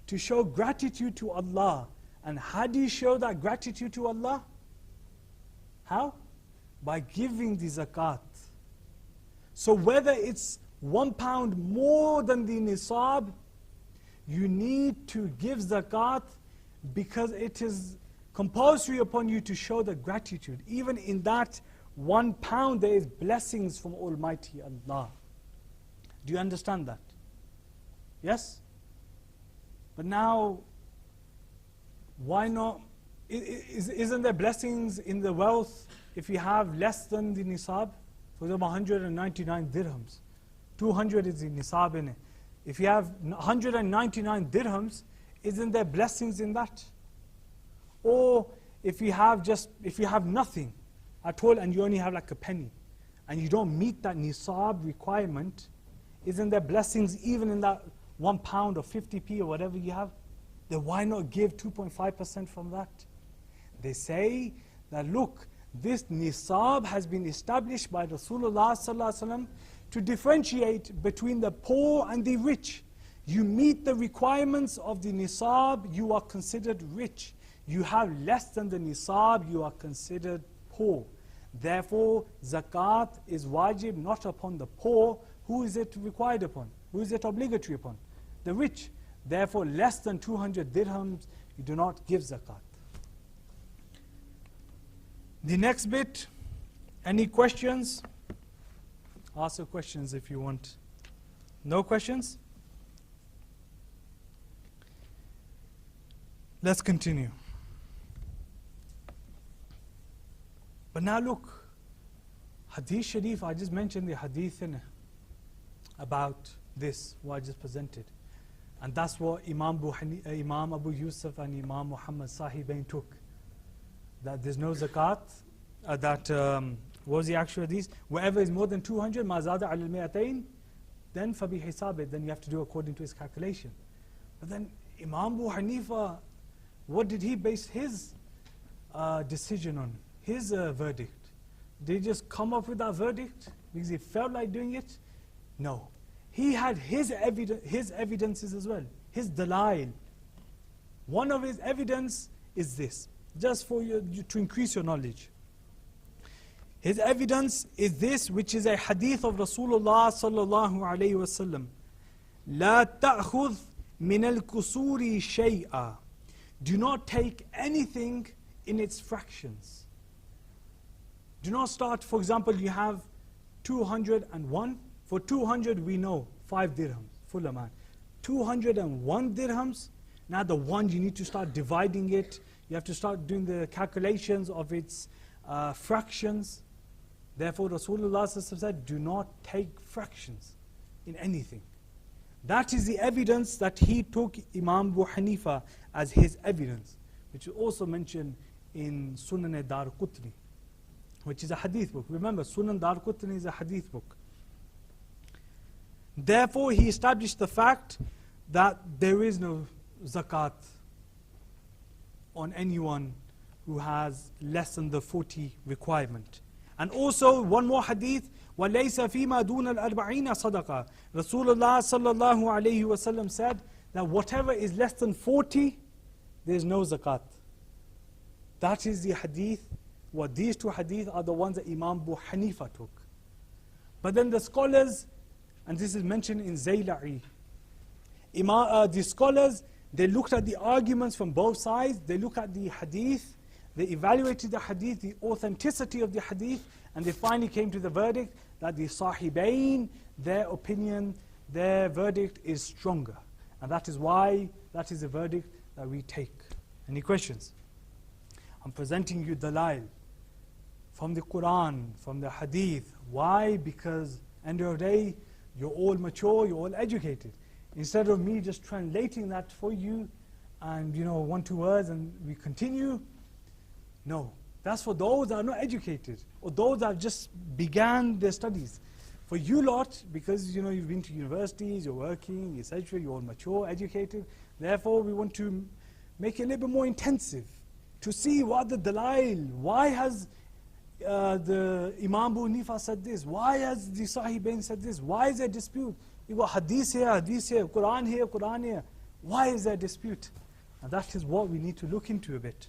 A: to show gratitude to Allah. And how do you show that gratitude to Allah? How? By giving the zakat. So whether it's £1 more than the nisab, you need to give zakat because it is compulsory upon you to show the gratitude. Even in that £1 there is blessings from Almighty Allah. Do you understand that? Yes? But now, why not? Isn't there blessings in the wealth if you have less than the nisab? For example, 199 dirhams. 200 is the nisab in it. If you have 199 dirhams, isn't there blessings in that? Or if you have nothing at all and you only have like a penny, and you don't meet that nisab requirement, isn't there blessings even in that £1 or 50p or whatever you have? Then why not give 2.5% from that? They say that look, this nisab has been established by Rasulullah ﷺ to differentiate between the poor and the rich. You meet the requirements of the Nisab, you are considered rich. You have less than the Nisab, you are considered poor. Therefore, zakat is wajib not upon the poor. Who is it required upon? Who is it obligatory upon? The rich. Therefore, less than 200 dirhams, you do not give zakat. The next bit, any questions? Ask your questions if you want. No questions? Let's continue. But now look, Hadith Sharif, I just mentioned the Hadith about this, what I just presented. And that's what Imam Abu Yusuf and Imam Muhammad Sahibain took. That there's no zakat, what was the actual hadith? Whatever is more than 200, ma zada al mi'atayn, then fabi hisabit, then you have to do according to his calculation. But then Imam Abu Hanifa, what did he base his decision on? His verdict? Did he just come up with that verdict because he felt like doing it? No. He had his evidences as well, his dalail. One of his evidence is this, just for you to increase your knowledge. His evidence is this, which is a hadith of Rasulullah sallallahu alayhi wasallam. لا تأخذ من الكسور شيئا. Do not take anything in its fractions. Do not start, for example, you have 201. For 200 we know 5 dirhams, full amount. 201 dirhams, now the one you need to start dividing it. You have to start doing the calculations of its fractions. Therefore Rasulullah said, do not take fractions in anything. That is the evidence that he took Imam Abu Hanifa as his evidence, which is also mentioned in Sunan Darqutni, which is a hadith book. Remember, Sunan Darqutni is a hadith book. Therefore, he established the fact that there is no zakat on anyone who has less than the 40 requirement. And also, one more hadith, وَلَيْسَ فِي مَا دُونَ الْأَرْبَعِينَ صَدَقَةً. Rasulullah sallallahu alayhi wasallam said that whatever is less than 40, there is no zakat. That is the hadith. What these two hadith are the ones that Imam Abu Hanifa took. But then the scholars, and this is mentioned in Zayla'i, the scholars, they looked at the arguments from both sides, they looked at the hadith, they evaluated the hadith, the authenticity of the hadith, and they finally came to the verdict that the Sahibain, their opinion, their verdict is stronger. And that is why, that is the verdict that we take. Any questions? I'm presenting you dalail from the Quran, from the hadith. Why? Because end of the day, you're all mature, you're all educated. Instead of me just translating that for you and 1, 2 words and we continue, no. That's for those that are not educated or those that have just began their studies. For you lot, because you've been to universities, you're working, etc., you're all mature, educated, therefore we want to make it a little bit more intensive to see what the dalail, why has the Imam Abu Hanifa said this, why has the Sahibain said this, why is there dispute? You got hadith here, Quran here, Quran here. Why is there dispute? And that is what we need to look into a bit.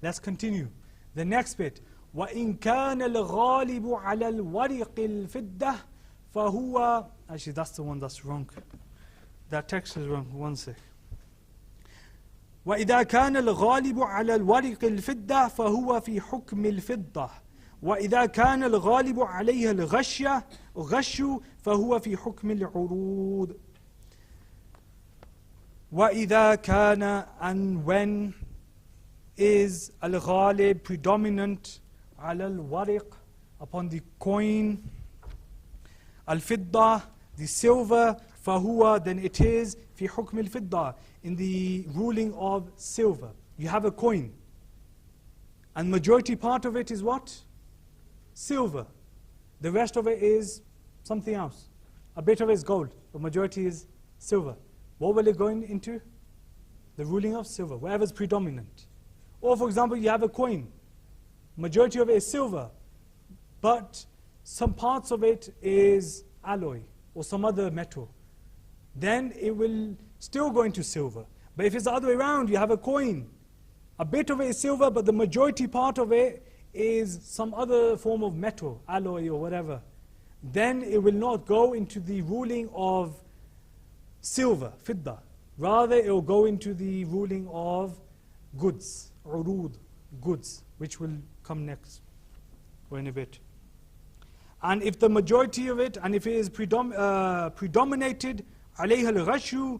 A: Let's continue. The next bit. وَإِن كَانَ الْغَالِبُ عَلَى الْوَرِقِ الْفِدَّةِ فَهُوَ. Actually, that's the one that's wrong. That text is wrong. One sec. وَإِذَا كَانَ الْغَالِبُ عَلَى الْوَرِقِ الْفِدَّةِ فَهُوَ فِي حُكْمِ الْفِدَّةِ وَإِذَا كَانَ الْغَالِبُ عَلَيْهَا الْغَشُّ فَهُوَ فِي حُكْمِ الْعُرُوضِ. وَإِذَا كَانَ, and when is al-ghalib predominant ala al-wariq, upon the coin, al-fidda, the silver, fahuwa, then it is fi hukm al-fidda, in the ruling of silver. You have a coin and majority part of it is what? Silver. The rest of it is something else. A bit of it is gold, the majority is silver. What will it go into? The ruling of silver, whatever is predominant. Or for example, you have a coin, majority of it is silver, but some parts of it is alloy or some other metal. then it will still go into silver. But if it's the other way around, you have a coin, a bit of it is silver, but the majority part of it is some other form of metal, alloy or whatever, then it will not go into the ruling of silver, fidda. Rather, it will go into the ruling of goods, urud, goods, which will come next or in a bit. And if the majority of it, and if it is predominated alayha al-ghashu,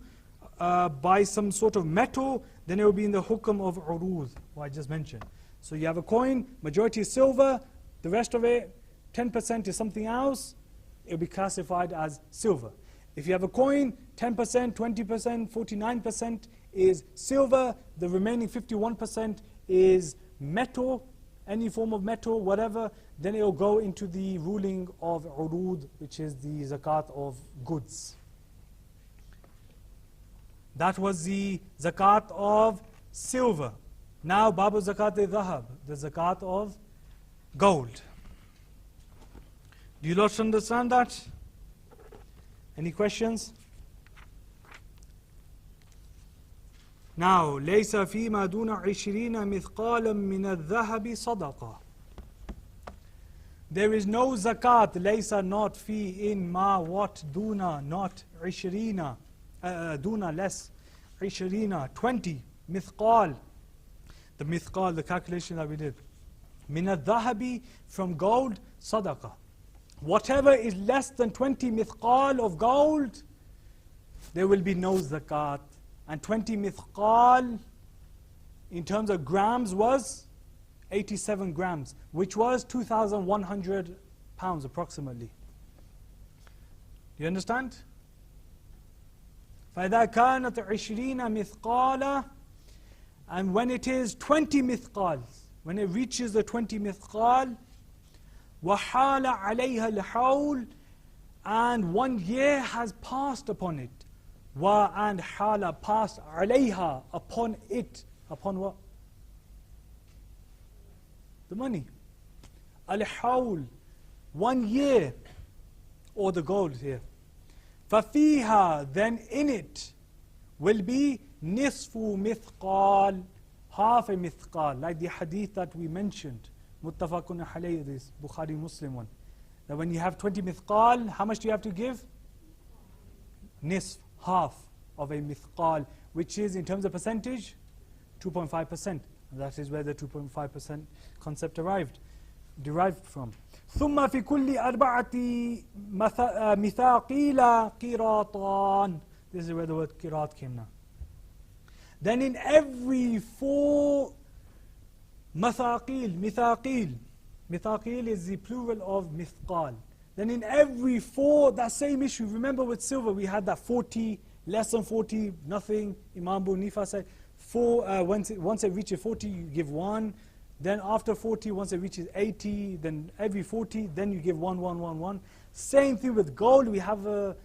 A: by some sort of metal, then it will be in the hukm of urud, what I just mentioned. So you have a coin, majority is silver, the rest of it, 10% is something else, it will be classified as silver. If you have a coin, 10%, 20%, 49% is silver, the remaining 51% is metal, any form of metal, whatever, then it will go into the ruling of urud, which is the zakat of goods. That was the zakat of silver. Now, babu zakat al-dhahab, the zakat of gold. Do you lot understand that? Any questions? Now, ليس فيما دون 20 مثقالا من الذهب صدقة. There is no zakat, ليس not fi in ma what duna, not 20, duna less, 20, 20, mithqal. The mithqal, the calculation that we did. من الذهب, from gold, صدقة. Whatever is less than 20 mithqal of gold, there will be no zakat. And 20 mithqal, in terms of grams, was 87 grams, which was 2,100 pounds approximately. Do you understand? فَإِذَا كَانَتْ 20 مِثْقَالًا, and when it is 20 mithqal, when it reaches the 20 mithqal, وَحَالَ عَلَيْهَا الْحَوْلِ, and 1 year has passed upon it. And hala, passed, alayha, upon it. Upon what? The money. Al-hawl, 1 year, or the gold here. فَفِيهَا, then in it will be nisfu mithqal, half a mithqal, like the hadith that we mentioned. Muttafaqun alayhi, this Bukhari Muslim one. That when you have 20 mithqal, how much do you have to give? Nisf, half of a mithqal, which is in terms of percentage, 2.5%. And that is where the 2.5% concept derived from. ثُمَّ فِي كُلِّ أَرْبَعَةِ مِثَاقِيلَ قِرَاطًا. This is where the word qirat came now. Then in every 4 mithaqil is the plural of mithqal. Then in every 4, that same issue, remember with silver we had that 40, less than 40, nothing. Imam Abu Hanifa said, once it reaches 40 you give 1, then after 40, once it reaches 80, then every 40, then you give 1, 1, 1, 1. Same thing with gold, we have a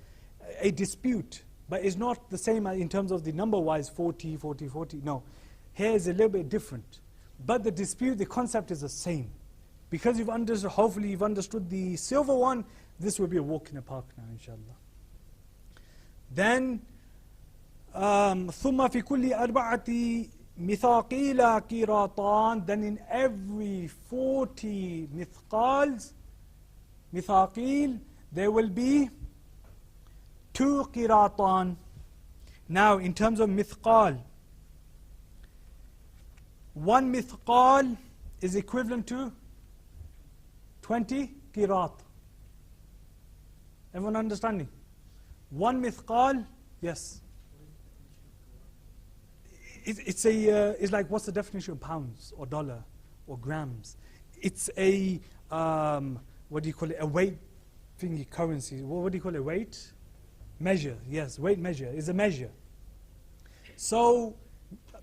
A: dispute, but it's not the same in terms of the number-wise, 40, 40, 40, no. Here is a little bit different. But the dispute, the concept is the same. Because you've understood, hopefully you've understood the silver one, this will be a walk in the park now, inshallah. Then, ثُمَّ فِي كُلِّ أَرْبَعَةِ مِثَاقِيلَ قِرَاطًا, then in every 40 mithaqil, there will be 2 qiratan. Now, in terms of mithqal, 1 mithqal is equivalent to 20 qirat. Everyone understanding? 1 mithqal, yes. It's like, what's the definition of pounds or dollar or grams? It's a, what do you call it, a weight thingy, currency. What do you call it, weight? Measure, yes, weight measure is a measure. So,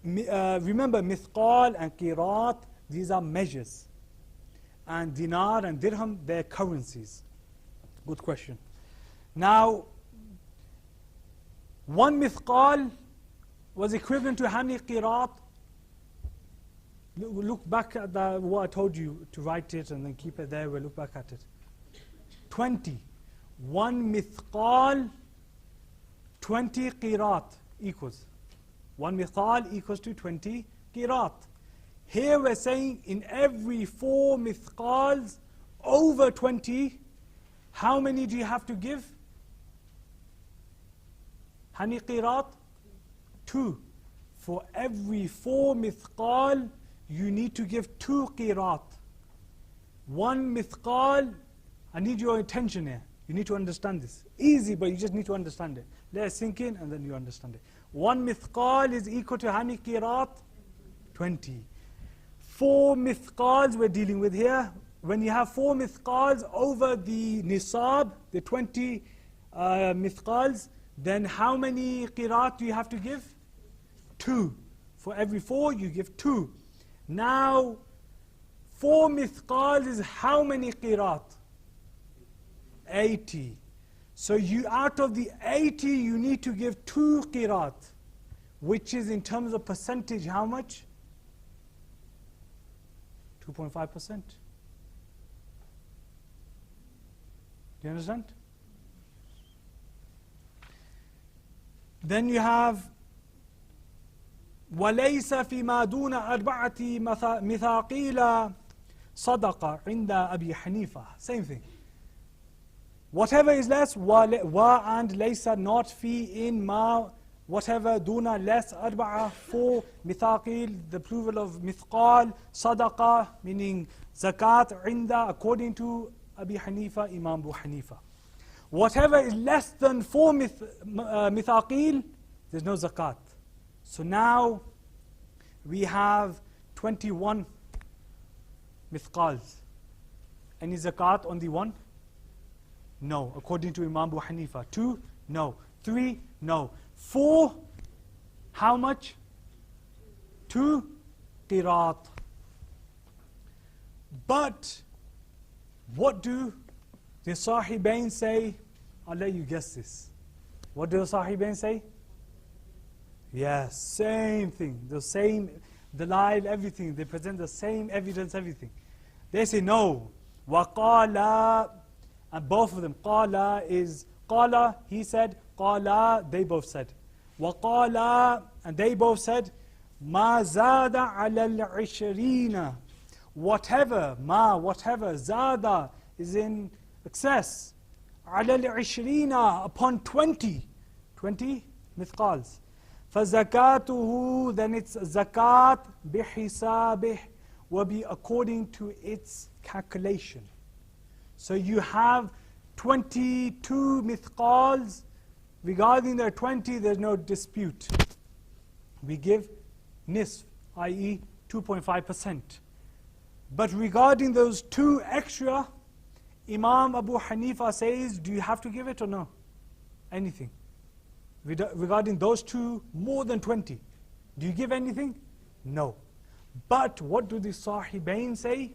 A: remember mithqal and qirat, these are measures. And dinar and dirham, they're currencies. Good question. Now, 1 mithqal was equivalent to how many qirat? Look back at what I told you to write it and then keep it there. We'll look back at it. 20. 1 mithqal, 20 qirat equals. 1 mithqal equals to 20 qirat. Here we're saying in every 4 mithqals over 20, how many do you have to give? How many qirat? 2. For every 4 mithqal, you need to give 2 qirat. 1 mithqal, I need your attention here. You need to understand this. Easy, but you just need to understand it. Let it sink in and then you understand it. 1 mithqal is equal to how many qirat? 20. 4 mithqals we're dealing with here. When you have 4 mithqals over the nisab, the 20 mithqals, then how many qirat do you have to give? 2. For every 4 you give 2. Now 4 mithqals is how many qirat? 80. So you, out of the 80, you need to give 2 qirat, which is in terms of percentage how much? 2.5%. Do you understand? Then you have وَلَيْسَ فِي مَا دُونَ أَرْبَعَةِ مِثَاقِيلَ صَدَقَ عِنْدَ أَبِي حَنِيفَةَ. Same thing. Whatever is less, wa and laysa, not fi, in, ma, whatever, duna, less, arba'a, 4, mithaqil, the plural of mithqal, sadaqa, meaning zakat, inda, according to Abi Hanifa, Imam Abu Hanifa. Whatever is less than 4 mithaqil, there's no zakat. So now we have 21 mithqals. Any zakat on the 1? No, according to Imam Abu Hanifa. 2? No. 3? No. 4? How much? 2 qirat. But what do the Sahibain say? I'll let you guess this. What do the Sahibain say? Yes, same thing. The same, the dalil, everything. They present the same evidence, everything. They say no. وَقَالَ, and both of them. Qala is, qala, he said, qala, they both said. Waqala, and they both said, ma zada ala al-ishrina. Whatever, ma, whatever, zada is in excess. Ala al-ishrina, upon 20 mithqals. فَزَكَاتُهُ, then it's zakat بِحِسَابِهِ, will be according to its calculation. So you have 22 mithqals. Regarding the 20, there's no dispute. We give nisf, i.e. 2.5%. But regarding those 2 extra, Imam Abu Hanifa says, do you have to give it or no? Anything. Regarding those 2, more than 20, do you give anything? No. But what do the Sahibain say?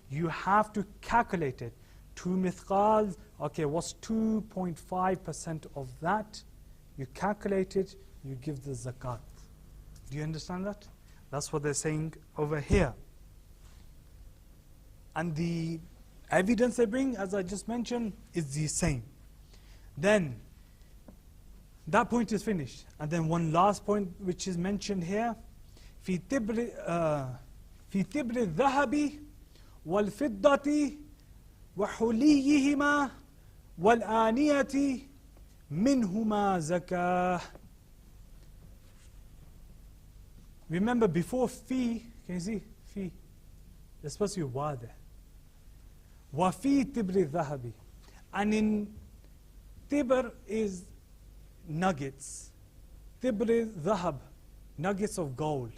A: You have to calculate it. 2 mithqals, okay, what's 2.5% of that? You calculate it, you give the zakat. Do you understand that? That's what they're saying over here. And the evidence they bring, as I just mentioned, is the same. Then, that point is finished. And then one last point which is mentioned here. في تبر الذهب والفضة وحليهما والآنية منهما زكاة. Remember before fi, can you see? Fi. There's supposed to be wa there. وفي تبر الذهب. And in tibr is nuggets. Tibr الذهب, nuggets of gold.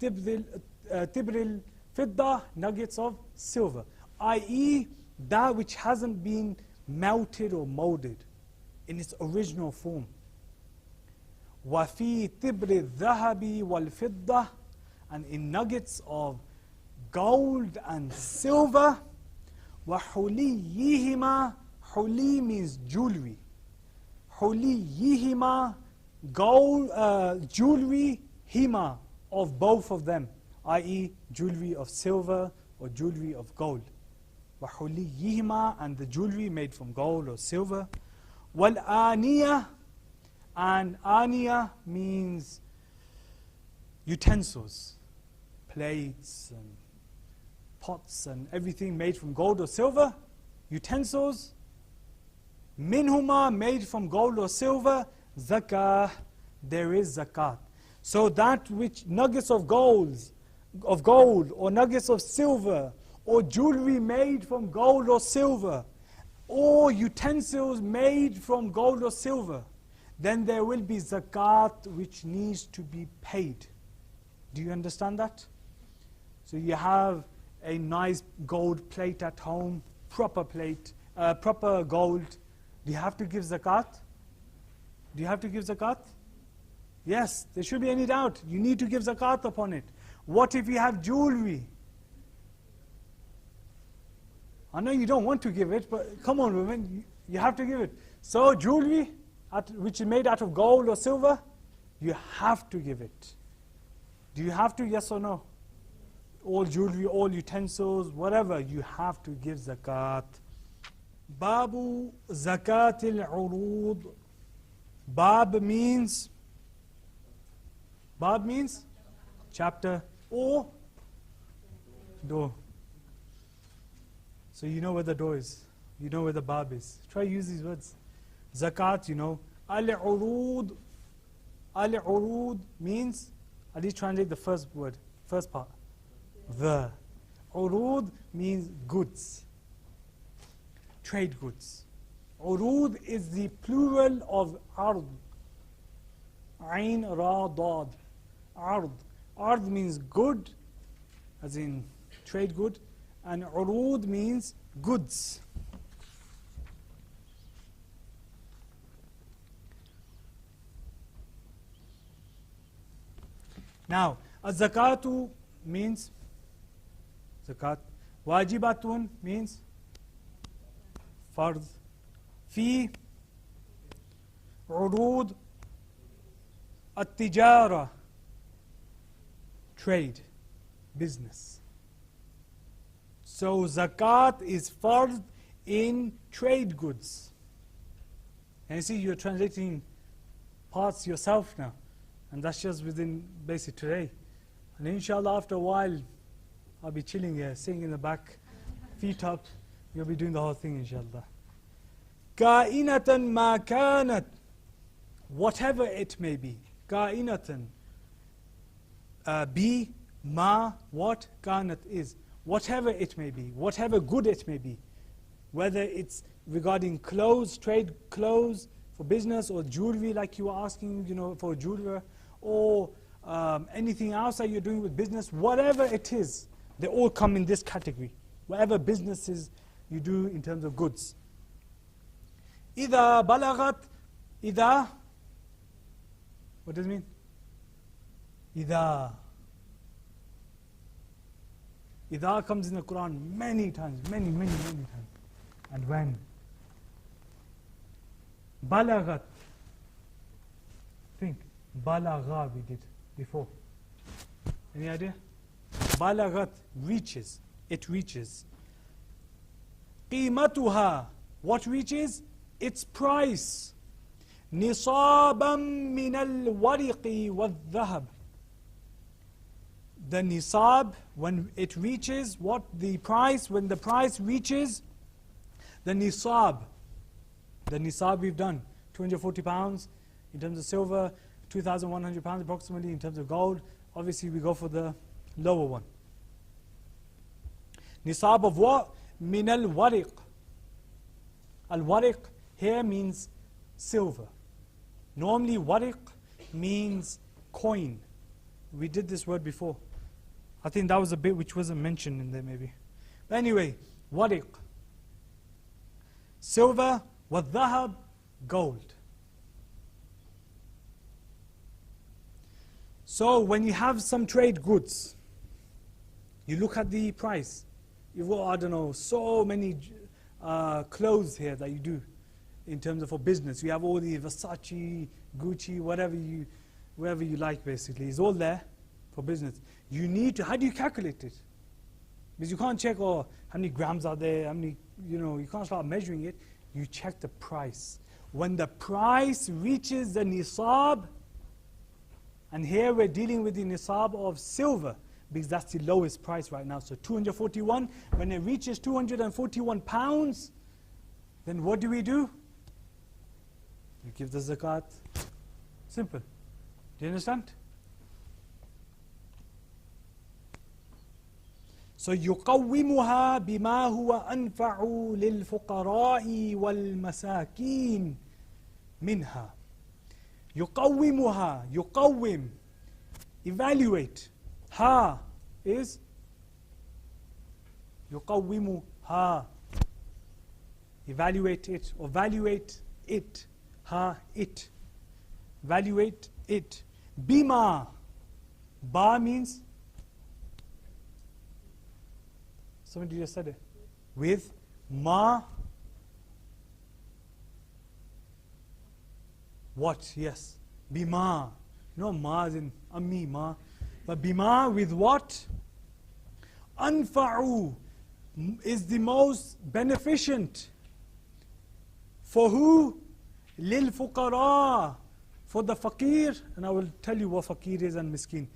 A: Tibr al-fidda, nuggets of silver. I.e. that which hasn't been melted or molded in its original form. وَفِي تِبْرِ الذَّهَبِ وَالْفِضَّةِ, and in nuggets of gold and silver. وَحُلِيِّهِمَا, huli means jewelry. حُلِيِّهِمَا, gold, jewelry, hima, of both of them, i.e. jewelry of silver or jewelry of gold. وَحُلِيِّهِمَا, and the jewelry made from gold or silver. وَالْآنِيَةِ, And aniya means utensils, plates and pots and everything made from gold or silver. Utensils, minhuma, made from gold or silver, zakah, there is zakat. So that which nuggets of gold or nuggets of silver or jewelry made from gold or silver or utensils made from gold or silver, then there will be zakat which needs to be paid. Do you understand that? So you have a nice gold plate at home, proper plate, proper gold. Do you have to give zakat? Do you have to give zakat? Yes, there should be any doubt. You need to give zakat upon it. What if you have jewelry? I know you don't want to give it, but come on women, you have to give it. So jewelry, which is made out of gold or silver, you have to give it. Do you have to, yes or no? All jewelry, all utensils, whatever, you have to give zakat. Babu zakatil urud. Bab means chapter or door. So you know where the door is. You know where the bab is. Try use these words. Zakat, you know. Al-urud. Al-urud means, at least translate the first word, first part. The. Urud means goods. Trade goods. Urud is the plural of ard. Ain, ra, dad. Ard. Ard means good, as in trade good. And urud means goods. Now, az-zakatu means zakat. Wajibatun means fard. Fi urud at-tijara, trade, business. So zakat is fard in trade goods. And you see, you're translating parts yourself now. And that's just within basic today. And inshallah, after a while, I'll be chilling here, sitting in the back, feet up. You'll be doing the whole thing, inshallah. Ka'inatan ma kanat. Whatever it may be. Ka'inatan. Be, ma, what, kanat is. Whatever it may be, whatever good it may be. Whether it's regarding clothes, trade clothes for business, or jewelry like you were asking, you know, for a jeweler, or anything else that you're doing with business, whatever it is, they all come in this category. Whatever businesses you do in terms of goods. إِذَا بَلَغَتْ إِذَا, what does it mean? إِذَا. إِذَا comes in the Quran many times, many times. And when? Balagat. Think. Balagha we did before. Any idea? Balagat, reaches. It reaches. Qimatuha. What reaches? Its price. Nisaban min al-wariqi wal-dhahab. The nisab, when it reaches, what the price, when the price reaches, the nisab we've done, 240 pounds in terms of silver, 2,100 pounds approximately in terms of gold. Obviously we go for the lower one. Nisab of what? Min al-wariq. Al-wariq here means silver. Normally wariq means coin. We did this word before. I think that was a bit which wasn't mentioned in there maybe. But anyway, wariq. Silver, wal-dhahab, gold. So when you have some trade goods, you look at the price. You've got, I don't know, so many clothes here that you do in terms of for business. You have all the Versace, Gucci, whatever you like basically. It's all there for business. You need to, how do you calculate it? Because you can't check, oh, how many grams are there, how many, you know, you can't start measuring it. You check the price. when the price reaches the Nisab, and here we're dealing with the Nisab of silver, because that's the lowest price right now. So 241, when it reaches 241 pounds, then what do? You give the zakat. Simple. Do you understand? So يقومها بما هو أنفع للفقراء والمساكين منها. يقومها, يقوم, evaluate. Ha is يقومها, evaluate it or evaluate it. Ha, it, evaluate it. Bima, ba means, somebody just said it, with ma, what? Yes, bima. No ma as in ammi ma, but bima with what? Anfa'u is the most beneficent. For who? Lil fuqara, for the faqir, and I will tell you what faqir is and miskin.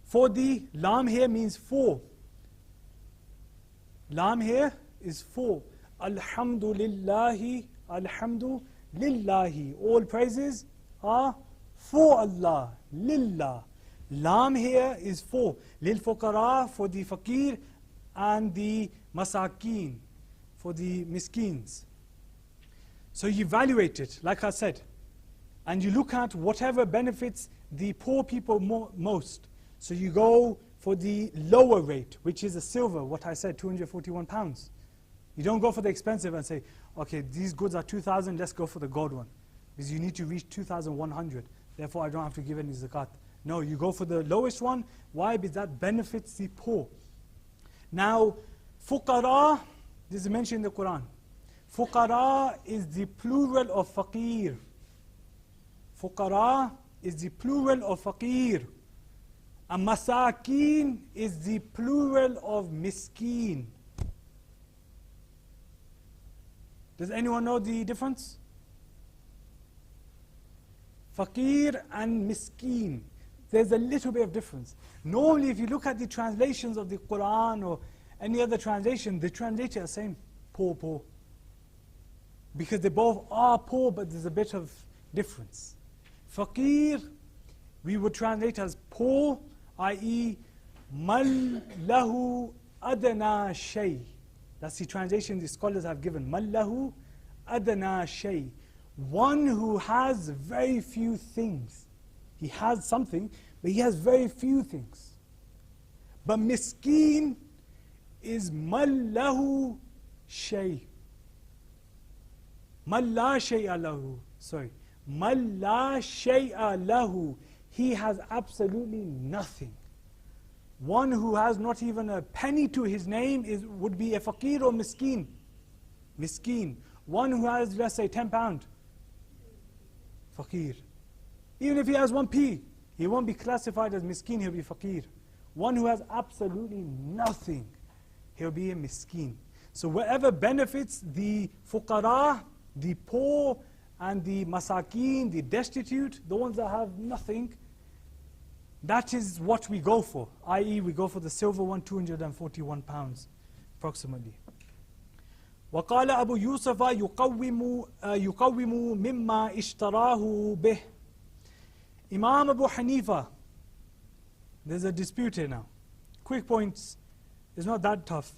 A: For the, lam here means for. Lam here is for. Alhamdulillahi, alhamdulillahi. All praises are for Allah, lillah. Lam here is for. Lil fuqara, for the faqir, and the masakin, for the miskins. So you evaluate it, like I said, and you look at whatever benefits the poor people most. So you go for the lower rate, which is the silver, what I said, 241 pounds. You don't go for the expensive and say, okay, these goods are 2,000, let's go for the gold one. Because you need to reach 2,100, therefore I don't have to give any zakat. No, you go for the lowest one. Why? Because that benefits the poor. Now, fuqara, this is mentioned in the Quran. Fuqara is the plural of faqir. Fuqara is the plural of faqir. And masakin is the plural of miskin. Does anyone know the difference? Faqir and miskin. There's a little bit of difference. Normally, if you look at the translations of the Quran or any other translation, they translate it as saying poor, poor. Because they both are poor, but there's a bit of difference. Faqir, we would translate as poor, i.e., mal lahu adna shay. That's the translation the scholars have given. Mal lahu adna shay. One who has very few things. He has something, but he has very few things. But miskin is mal lahu shay. Man la shay'a lahu. Sorry. Man la shay'a lahu. He has absolutely nothing. One who has not even a penny to his name would be a faqir or miskin. Miskin. One who has, let's say, £10. Faqir. Even if he has 1p, he won't be classified as miskin, he'll be faqir. One who has absolutely nothing, he'll be a miskin. So whatever benefits the fuqara, the poor, and the masakin, the destitute, the ones that have nothing, that is what we go for. I.e., we go for the silver one, 241 pounds, approximately. وقال أبو يوسف يقوم مما اشتراه به. Imam Abu Hanifa, there's a dispute here now. Quick points, it's not that tough.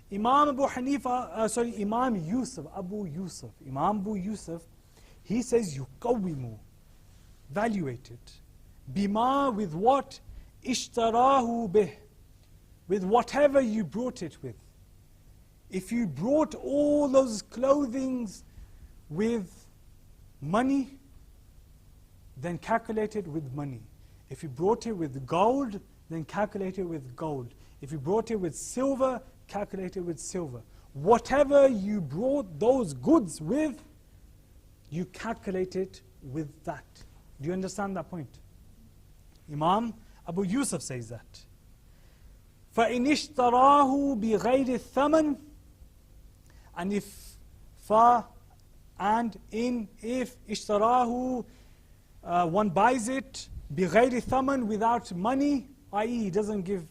A: Imam Abu Hanifa, Imam Abu Yusuf, he says yuqawwimu, evaluate it. Bima, with what? Ishtarahu bih, with whatever you brought it with. If you brought all those clothings with money, then calculate it with money. If you brought it with gold, then calculate it with gold. If you brought it with silver, calculate it with silver. Whatever you brought those goods with, you calculate it with that. Do you understand that point? Imam Abu Yusuf says that. فَإِنِ اشْتَرَاهُ بِغَيْرِ الثَّمَنِ. And if fa and if اشتراه, one buys it بغير ثمن, without money, i.e. he doesn't give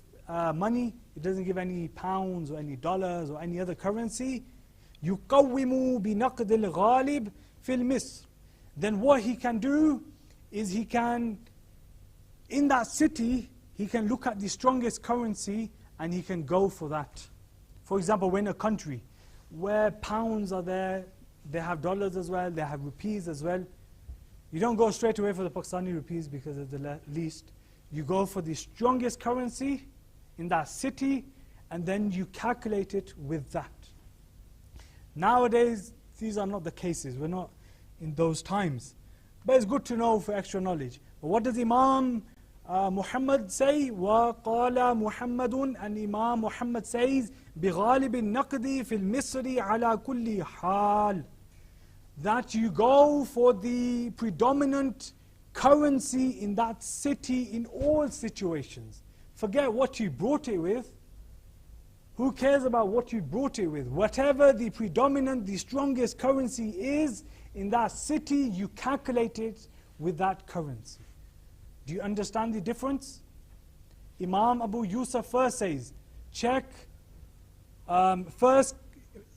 A: money, he doesn't give any pounds or any dollars or any other currency, يقوم بنقد الغالب في المصر. Then what he can do is he can, in that city, he can look at the strongest currency and he can go for that. For example, when a country where pounds are there, they have dollars as well, they have rupees as well. You don't go straight away for the Pakistani rupees because it's the least. You go for the strongest currency in that city and then you calculate it with that. Nowadays, these are not the cases. We're not in those times. But it's good to know for extra knowledge. But what does Imam Muhammad say? وَقَالَ مُحَمَّدٌ, and Imam Muhammad says, بِغَالِبِ النَّقْدِ فِي الْمِصْرِ عَلَى كُلِّ حَالٍ, that you go for the predominant currency in that city in all situations. Forget what you brought it with. Who cares about what you brought it with? Whatever the predominant, the strongest currency is in that city, you calculate it with that currency. Do you understand the difference? Imam Abu Yusuf first says, check, first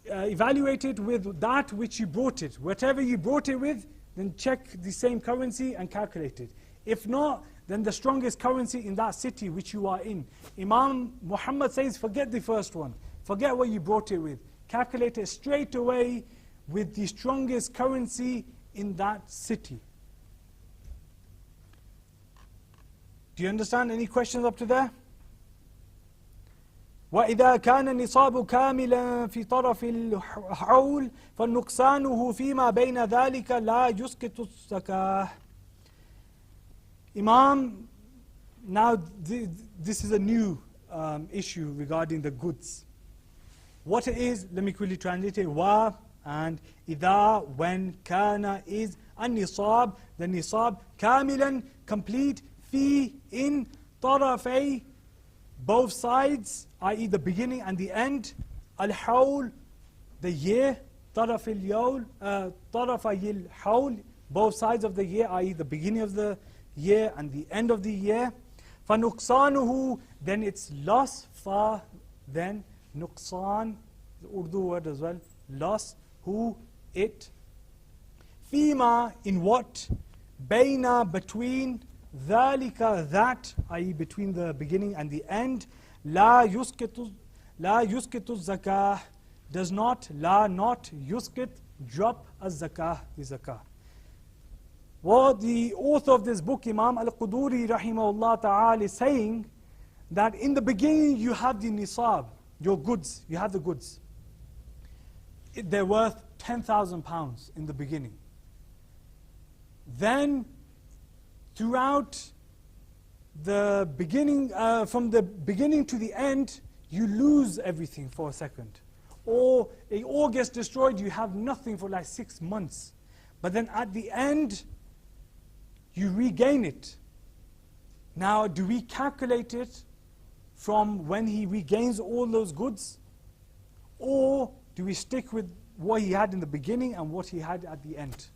A: evaluate it with that which you brought it. Whatever you brought it with, then check the same currency and calculate it. If not, then the strongest currency in that city which you are in. Imam Muhammad says, forget the first one. Forget what you brought it with. Calculate it straight away with the strongest currency in that city. Do you understand? Any questions up to there? وَإِذَا كَانَ النِّصَابُ كَامِلًا فِي طَرَفِ الْحَوْلِ فَالنُّقْصَانُهُ فِيمَا بَيْنَ ذَلِكَ لَا يُسْقِطُ الزَّكَاةَ. Imam, now this is a new issue regarding the goods. What it is, let me quickly translate it. Wa and إِذَا, when, kana is, النِّصَاب, the nisab, كَامِلًا, complete, fi, in, طَرَفَيْ, both sides, i.e. the beginning and the end, al-hawl, the year, طَرَفَيِ الْحَوْل, both sides of the year, i.e. the beginning of the year and the end of the year. فَنُقْصَانُهُ, then it's loss, fa, then nuqsan, the Urdu word as well, loss, who, it. Fima, in what, bayna, between, ذَلِكَ, that, i.e. between the beginning and the end, la yusqitu zakah, does not, la, not, yusqit, drop as zakah, the zakah. Well, the author of this book, Imam Al-Quduri rahimahullah ta'ala, is saying that in the beginning you have the nisab, your goods, you have the goods. They're worth £10,000 in the beginning. Then, throughout the beginning, from the beginning to the end, you lose everything for a second. Or it all gets destroyed, you have nothing for like 6 months. But then at the end, you regain it. Now, do we calculate it from when he regains all those goods? Or do we stick with what he had in the beginning and what he had at the end?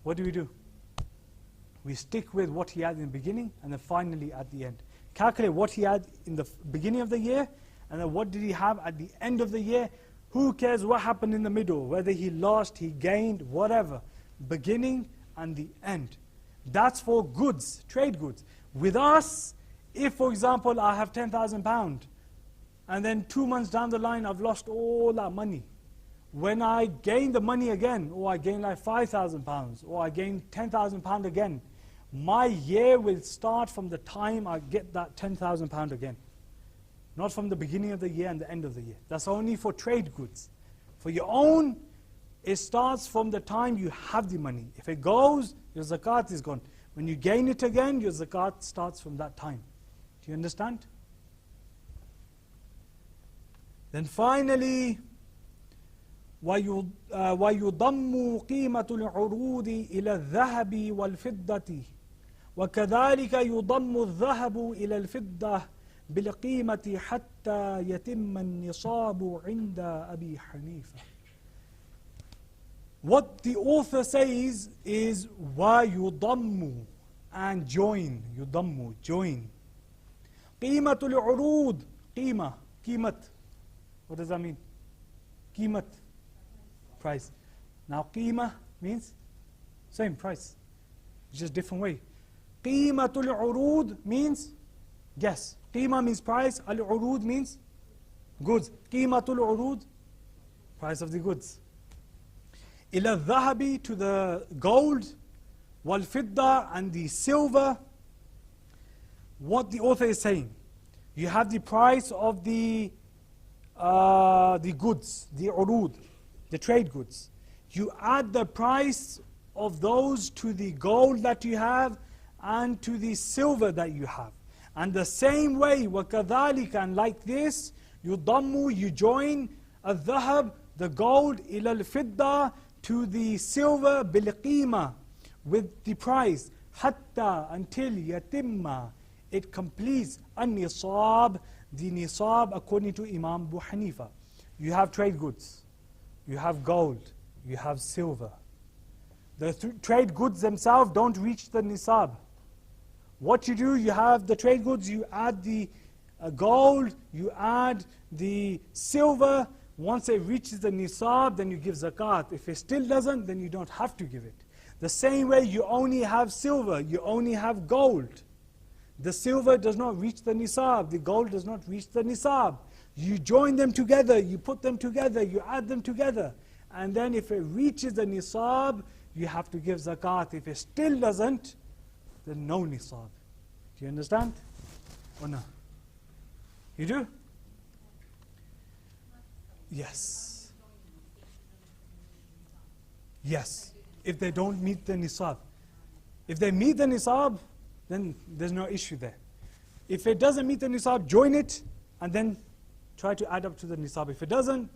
A: What do? We stick with what he had in the beginning and then finally at the end. Calculate what he had in the beginning of the year and then what did he have at the end of the year. Who cares what happened in the middle, whether he lost, he gained, whatever. Beginning and the end. That's for goods, trade goods. With us, if for example I have £10,000 and then 2 months down the line I've lost all that money. When I gain the money again, or I gain like £5,000 or I gain £10,000 again, my year will start from the time I get that £10,000 again. Not from the beginning of the year and the end of the year. That's only for trade goods. For your own, it starts from the time you have the money. If it goes, your zakat is gone. When you gain it again, your zakat starts from that time. Do you understand? Then finally, وَيُضَمُّ قِيمَةُ الْعُرُودِ إِلَى الذَّهَبِ وَالْفِضَّةِ وَكَذَلِكَ يُضَمُّ الذَّهَبُ إِلَى الْفِضَّةِ بِالْقِيمَةِ حَتَّى يَتِمَّ النِّصَابُ عِنْدَ أَبِي حَنِيفَةَ. What the author says is وَيُضَمُّ, and join, يُضَمُّ, join. قِيمَةُ الْعُرُوض, قِيمة, قِيمة. What does that mean? قِيمة, price. Now قِيمة means same price, just different way. قِيمَةُ الْعُرُوض means guess. قِيمة means price, al-urud means goods. قِيمَةُ الْعُرُوض, price of the goods. إِلَى الذَّهَبِ, to the gold, وَالْفِضَّةِ, and the silver. What the author is saying, you have the price of the goods, the urud, the trade goods. You add the price of those to the gold that you have and to the silver that you have. And the same way, وَكَذَلِكَ, and like this, يُضَمُّ, you join الذهب, the gold, إِلَى الْفِضَّةِ, to the silver, بِالْقِيمَةِ, with the price, حَتَّى, until يَتِمَّ, it completes النِّصَاب, the nisab according to Imam Abu Hanifa. You have trade goods, you have gold, you have silver. The trade goods themselves don't reach the nisab. What you do, you have the trade goods, you add the gold, you add the silver. Once it reaches the nisab, then you give zakat. If it still doesn't, then you don't have to give it. The same way, you only have silver, you only have gold. The silver does not reach the nisab, the gold does not reach the nisab. You join them together, you put them together, you add them together. And then if it reaches the nisab, you have to give zakat. If it still doesn't, then no nisab. Do you understand? Or no? You do? Yes. Yes. If they don't meet the nisab. If they meet the nisab, then there's no issue there. If it doesn't meet the nisab, join it and then try to add up to the nisab. If it doesn't,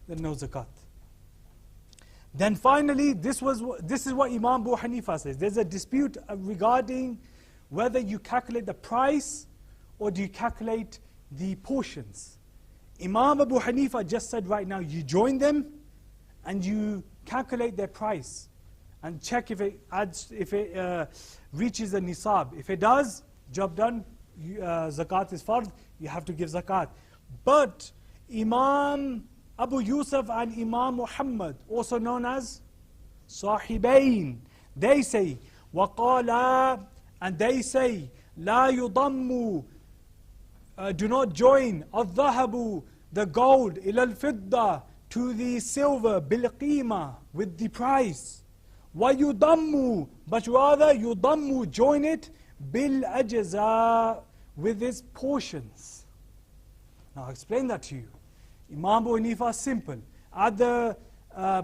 A: then no zakat. Then finally, this is what Imam Abu Hanifa says. There's a dispute regarding whether you calculate the price or do you calculate the portions. Imam Abu Hanifa just said right now, you join them and you calculate their price and check if it reaches the nisab. If it does, job done, zakat is fard, you have to give zakat. But Imam Abu Yusuf and Imam Muhammad, also known as Sahibain, they say, وَقَالَا, and they say, لَا يُضَمُّ, do not join الذهب, the gold, إِلَى الْفِضَّةِ, to the silver, بِالْقِيمَةِ, with the price. وَيُضَمُّ, but rather يُضَمُّ, join it, بِالْأَجْزَاءِ, with its portions. Now I'll explain that to you. Imam Abu Hanifa, simple.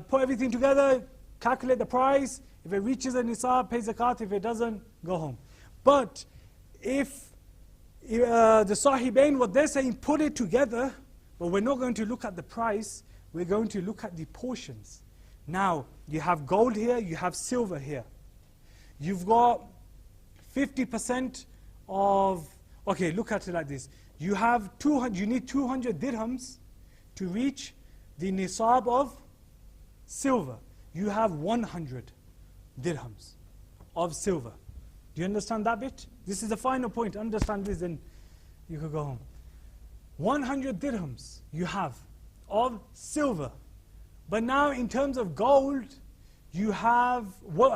A: Put everything together, calculate the price. If it reaches a nisab, pay zakat. If it doesn't, go home. But if the Sahibain, what they're saying, put it together, but we're not going to look at the price, we're going to look at the portions. Now, you have gold here, you have silver here. You've got 50% of, okay, look at it like this. You have 200, you need 200 dirhams to reach the nisab of silver. You have 100 dirhams of silver. Do you understand that bit? This is the final point. Understand this, then you could go home. 100 dirhams you have of silver. But now in terms of gold, you have,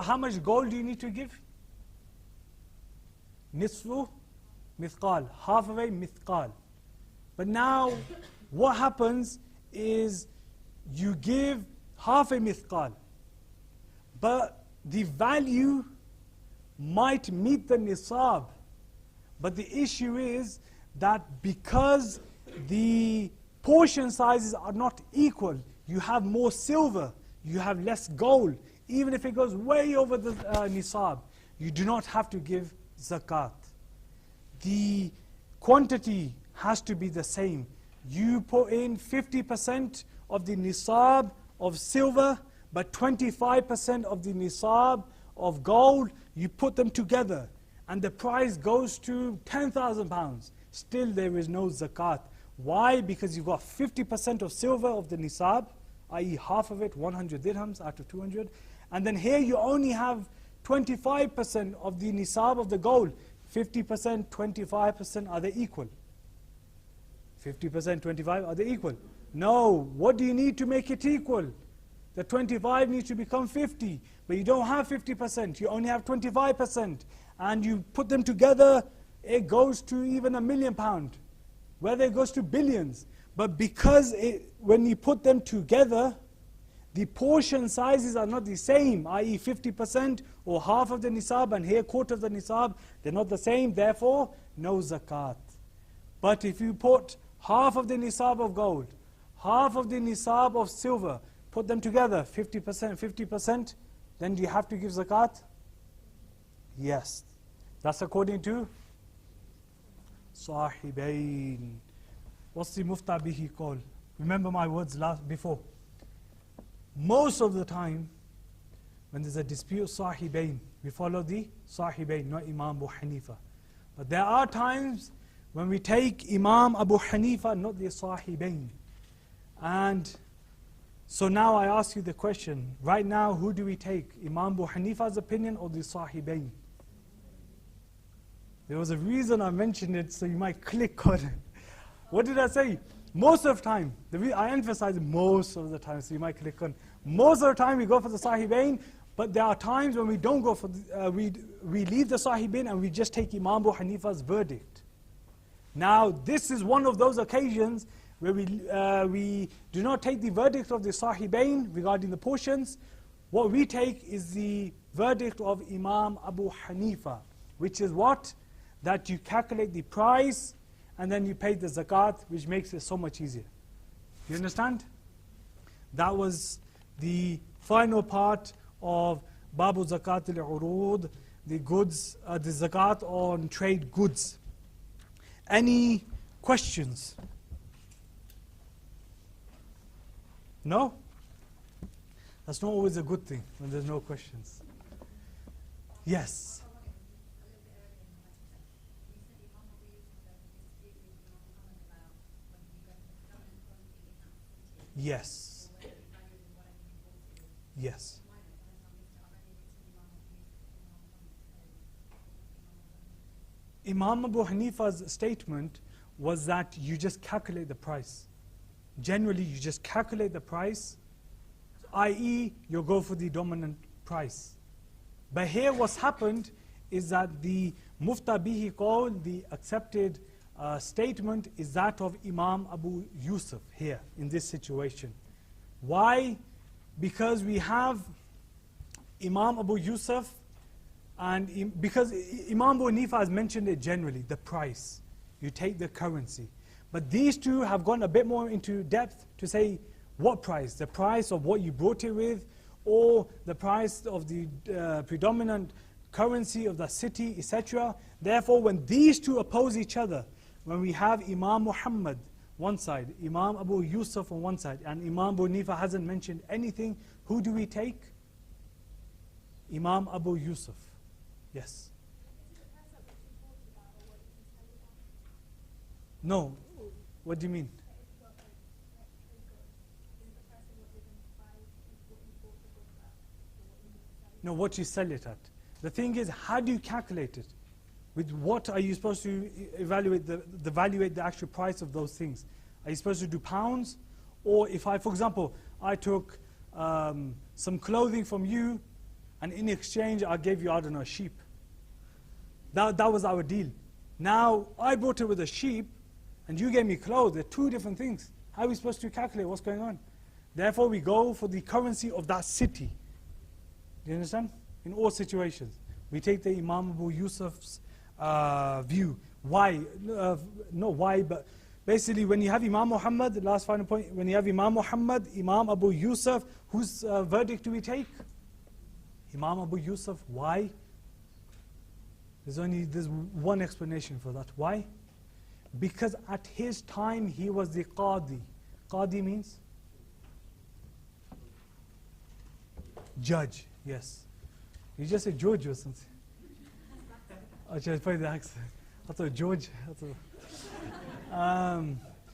A: how much gold do you need to give? Nisfu mithqal, half of a mithqal. But now what happens is you give half a mithqal, but the value might meet the nisab. But the issue is that because the portion sizes are not equal, you have more silver, you have less gold. Even if it goes way over the nisab, you do not have to give zakat. The quantity has to be the same. You put in 50% of the nisab of silver, but 25% of the nisab of gold, you put them together, and the price goes to £10,000. Still there is no zakat. Why? Because you've got 50% of silver of the nisab i.e. half of it, 100 dirhams out of 200. And then here you only have 25% of the nisab of the gold. 50%, 25%, are they equal? 50%, 25, are they equal? No. What do you need to make it equal? The 25 needs to become 50, but you don't have 50%, you only have 25%. And you put them together, it goes to even £1 million, whether it goes to billions. But because when you put them together, the portion sizes are not the same, i.e. 50% or half of the nisab and here quarter of the nisab, they're not the same, therefore no zakat. But if you put half of the nisab of gold, half of the nisab of silver, put them together, 50%, 50%, then do you have to give zakat? Yes. That's according to Sahibain. What's the mufta bihi called? Remember my words before. Most of the time, when there's a dispute, Sahibain, we follow the Sahibain, not Imam Abu Hanifa. But there are times when we take Imam Abu Hanifa, not the Sahibain. And so now I ask you the question, right now who do we take? Imam Abu Hanifa's opinion or the Sahibain? There was a reason I mentioned it, so you might click on it. What did I say? Most of the time, I emphasize most of the time, so you might click on. Most of the time we go for the Sahibain, but there are times when we don't go for we leave the Sahibain and we just take Imam Abu Hanifa's verdict. Now this is one of those occasions where we do not take the verdict of the Sahibain regarding the portions. What we take is the verdict of Imam Abu Hanifa, which is what? That you calculate the price and then you pay the zakat, which makes it so much easier. You understand? That was the final part of Babu Zakat al-Urud, the goods, the zakat on trade goods. Any questions? No? That's not always a good thing when there's no questions. Yes. Yes. Yes. Imam Abu Hanifa's statement was that you just calculate the price. Generally, you just calculate the price, i.e. you'll go for the dominant price. But here what's happened is that the mufta bihi qawl, the accepted statement, is that of Imam Abu Yusuf here in this situation. Why? Because we have Imam Abu Yusuf, and because Imam Abu Hanifa has mentioned it generally, the price. You take the currency. But these two have gone a bit more into depth to say what price? The price of what you brought it with, or the price of the predominant currency of the city, etc. Therefore, when these two oppose each other, when we have Imam Muhammad one side, Imam Abu Yusuf on one side, and Imam Abu Hanifa hasn't mentioned anything, who do we take? Imam Abu Yusuf. Yes. No. What do you mean? No, what you sell it at. The thing is, how do you calculate it? With what are you supposed to evaluate evaluate the actual price of those things? Are you supposed to do pounds? Or if I, for example, I took some clothing from you, and in exchange I gave you, I don't know, a sheep. That was our deal. Now, I bought it with a sheep, and you gave me clothes. They're two different things. How are we supposed to calculate what's going on? Therefore, we go for the currency of that city. Do you understand? In all situations. We take the Imam Abu Yusuf's view. Why? Not why, but basically when you have Imam Muhammad, the last final point, when you have Imam Muhammad, Imam Abu Yusuf, whose verdict do we take? Imam Abu Yusuf. Why? There's one explanation for that. Why? Because at his time he was the Qadi. Qadi means? Judge, yes. You just said George or something. I just played the accent. I thought George.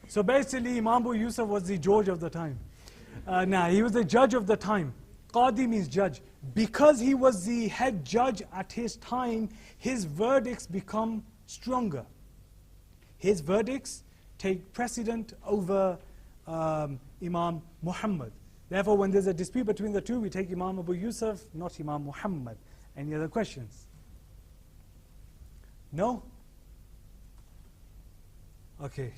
A: So basically Imam Abu Yusuf was the George of the time. Nah, he was the judge of the time. Qadi means judge. Because he was the head judge at his time, his verdicts become stronger. His verdicts take precedent over Imam Muhammad. Therefore, when there's a dispute between the two, we take Imam Abu Yusuf, not Imam Muhammad. Any other questions? No? Okay.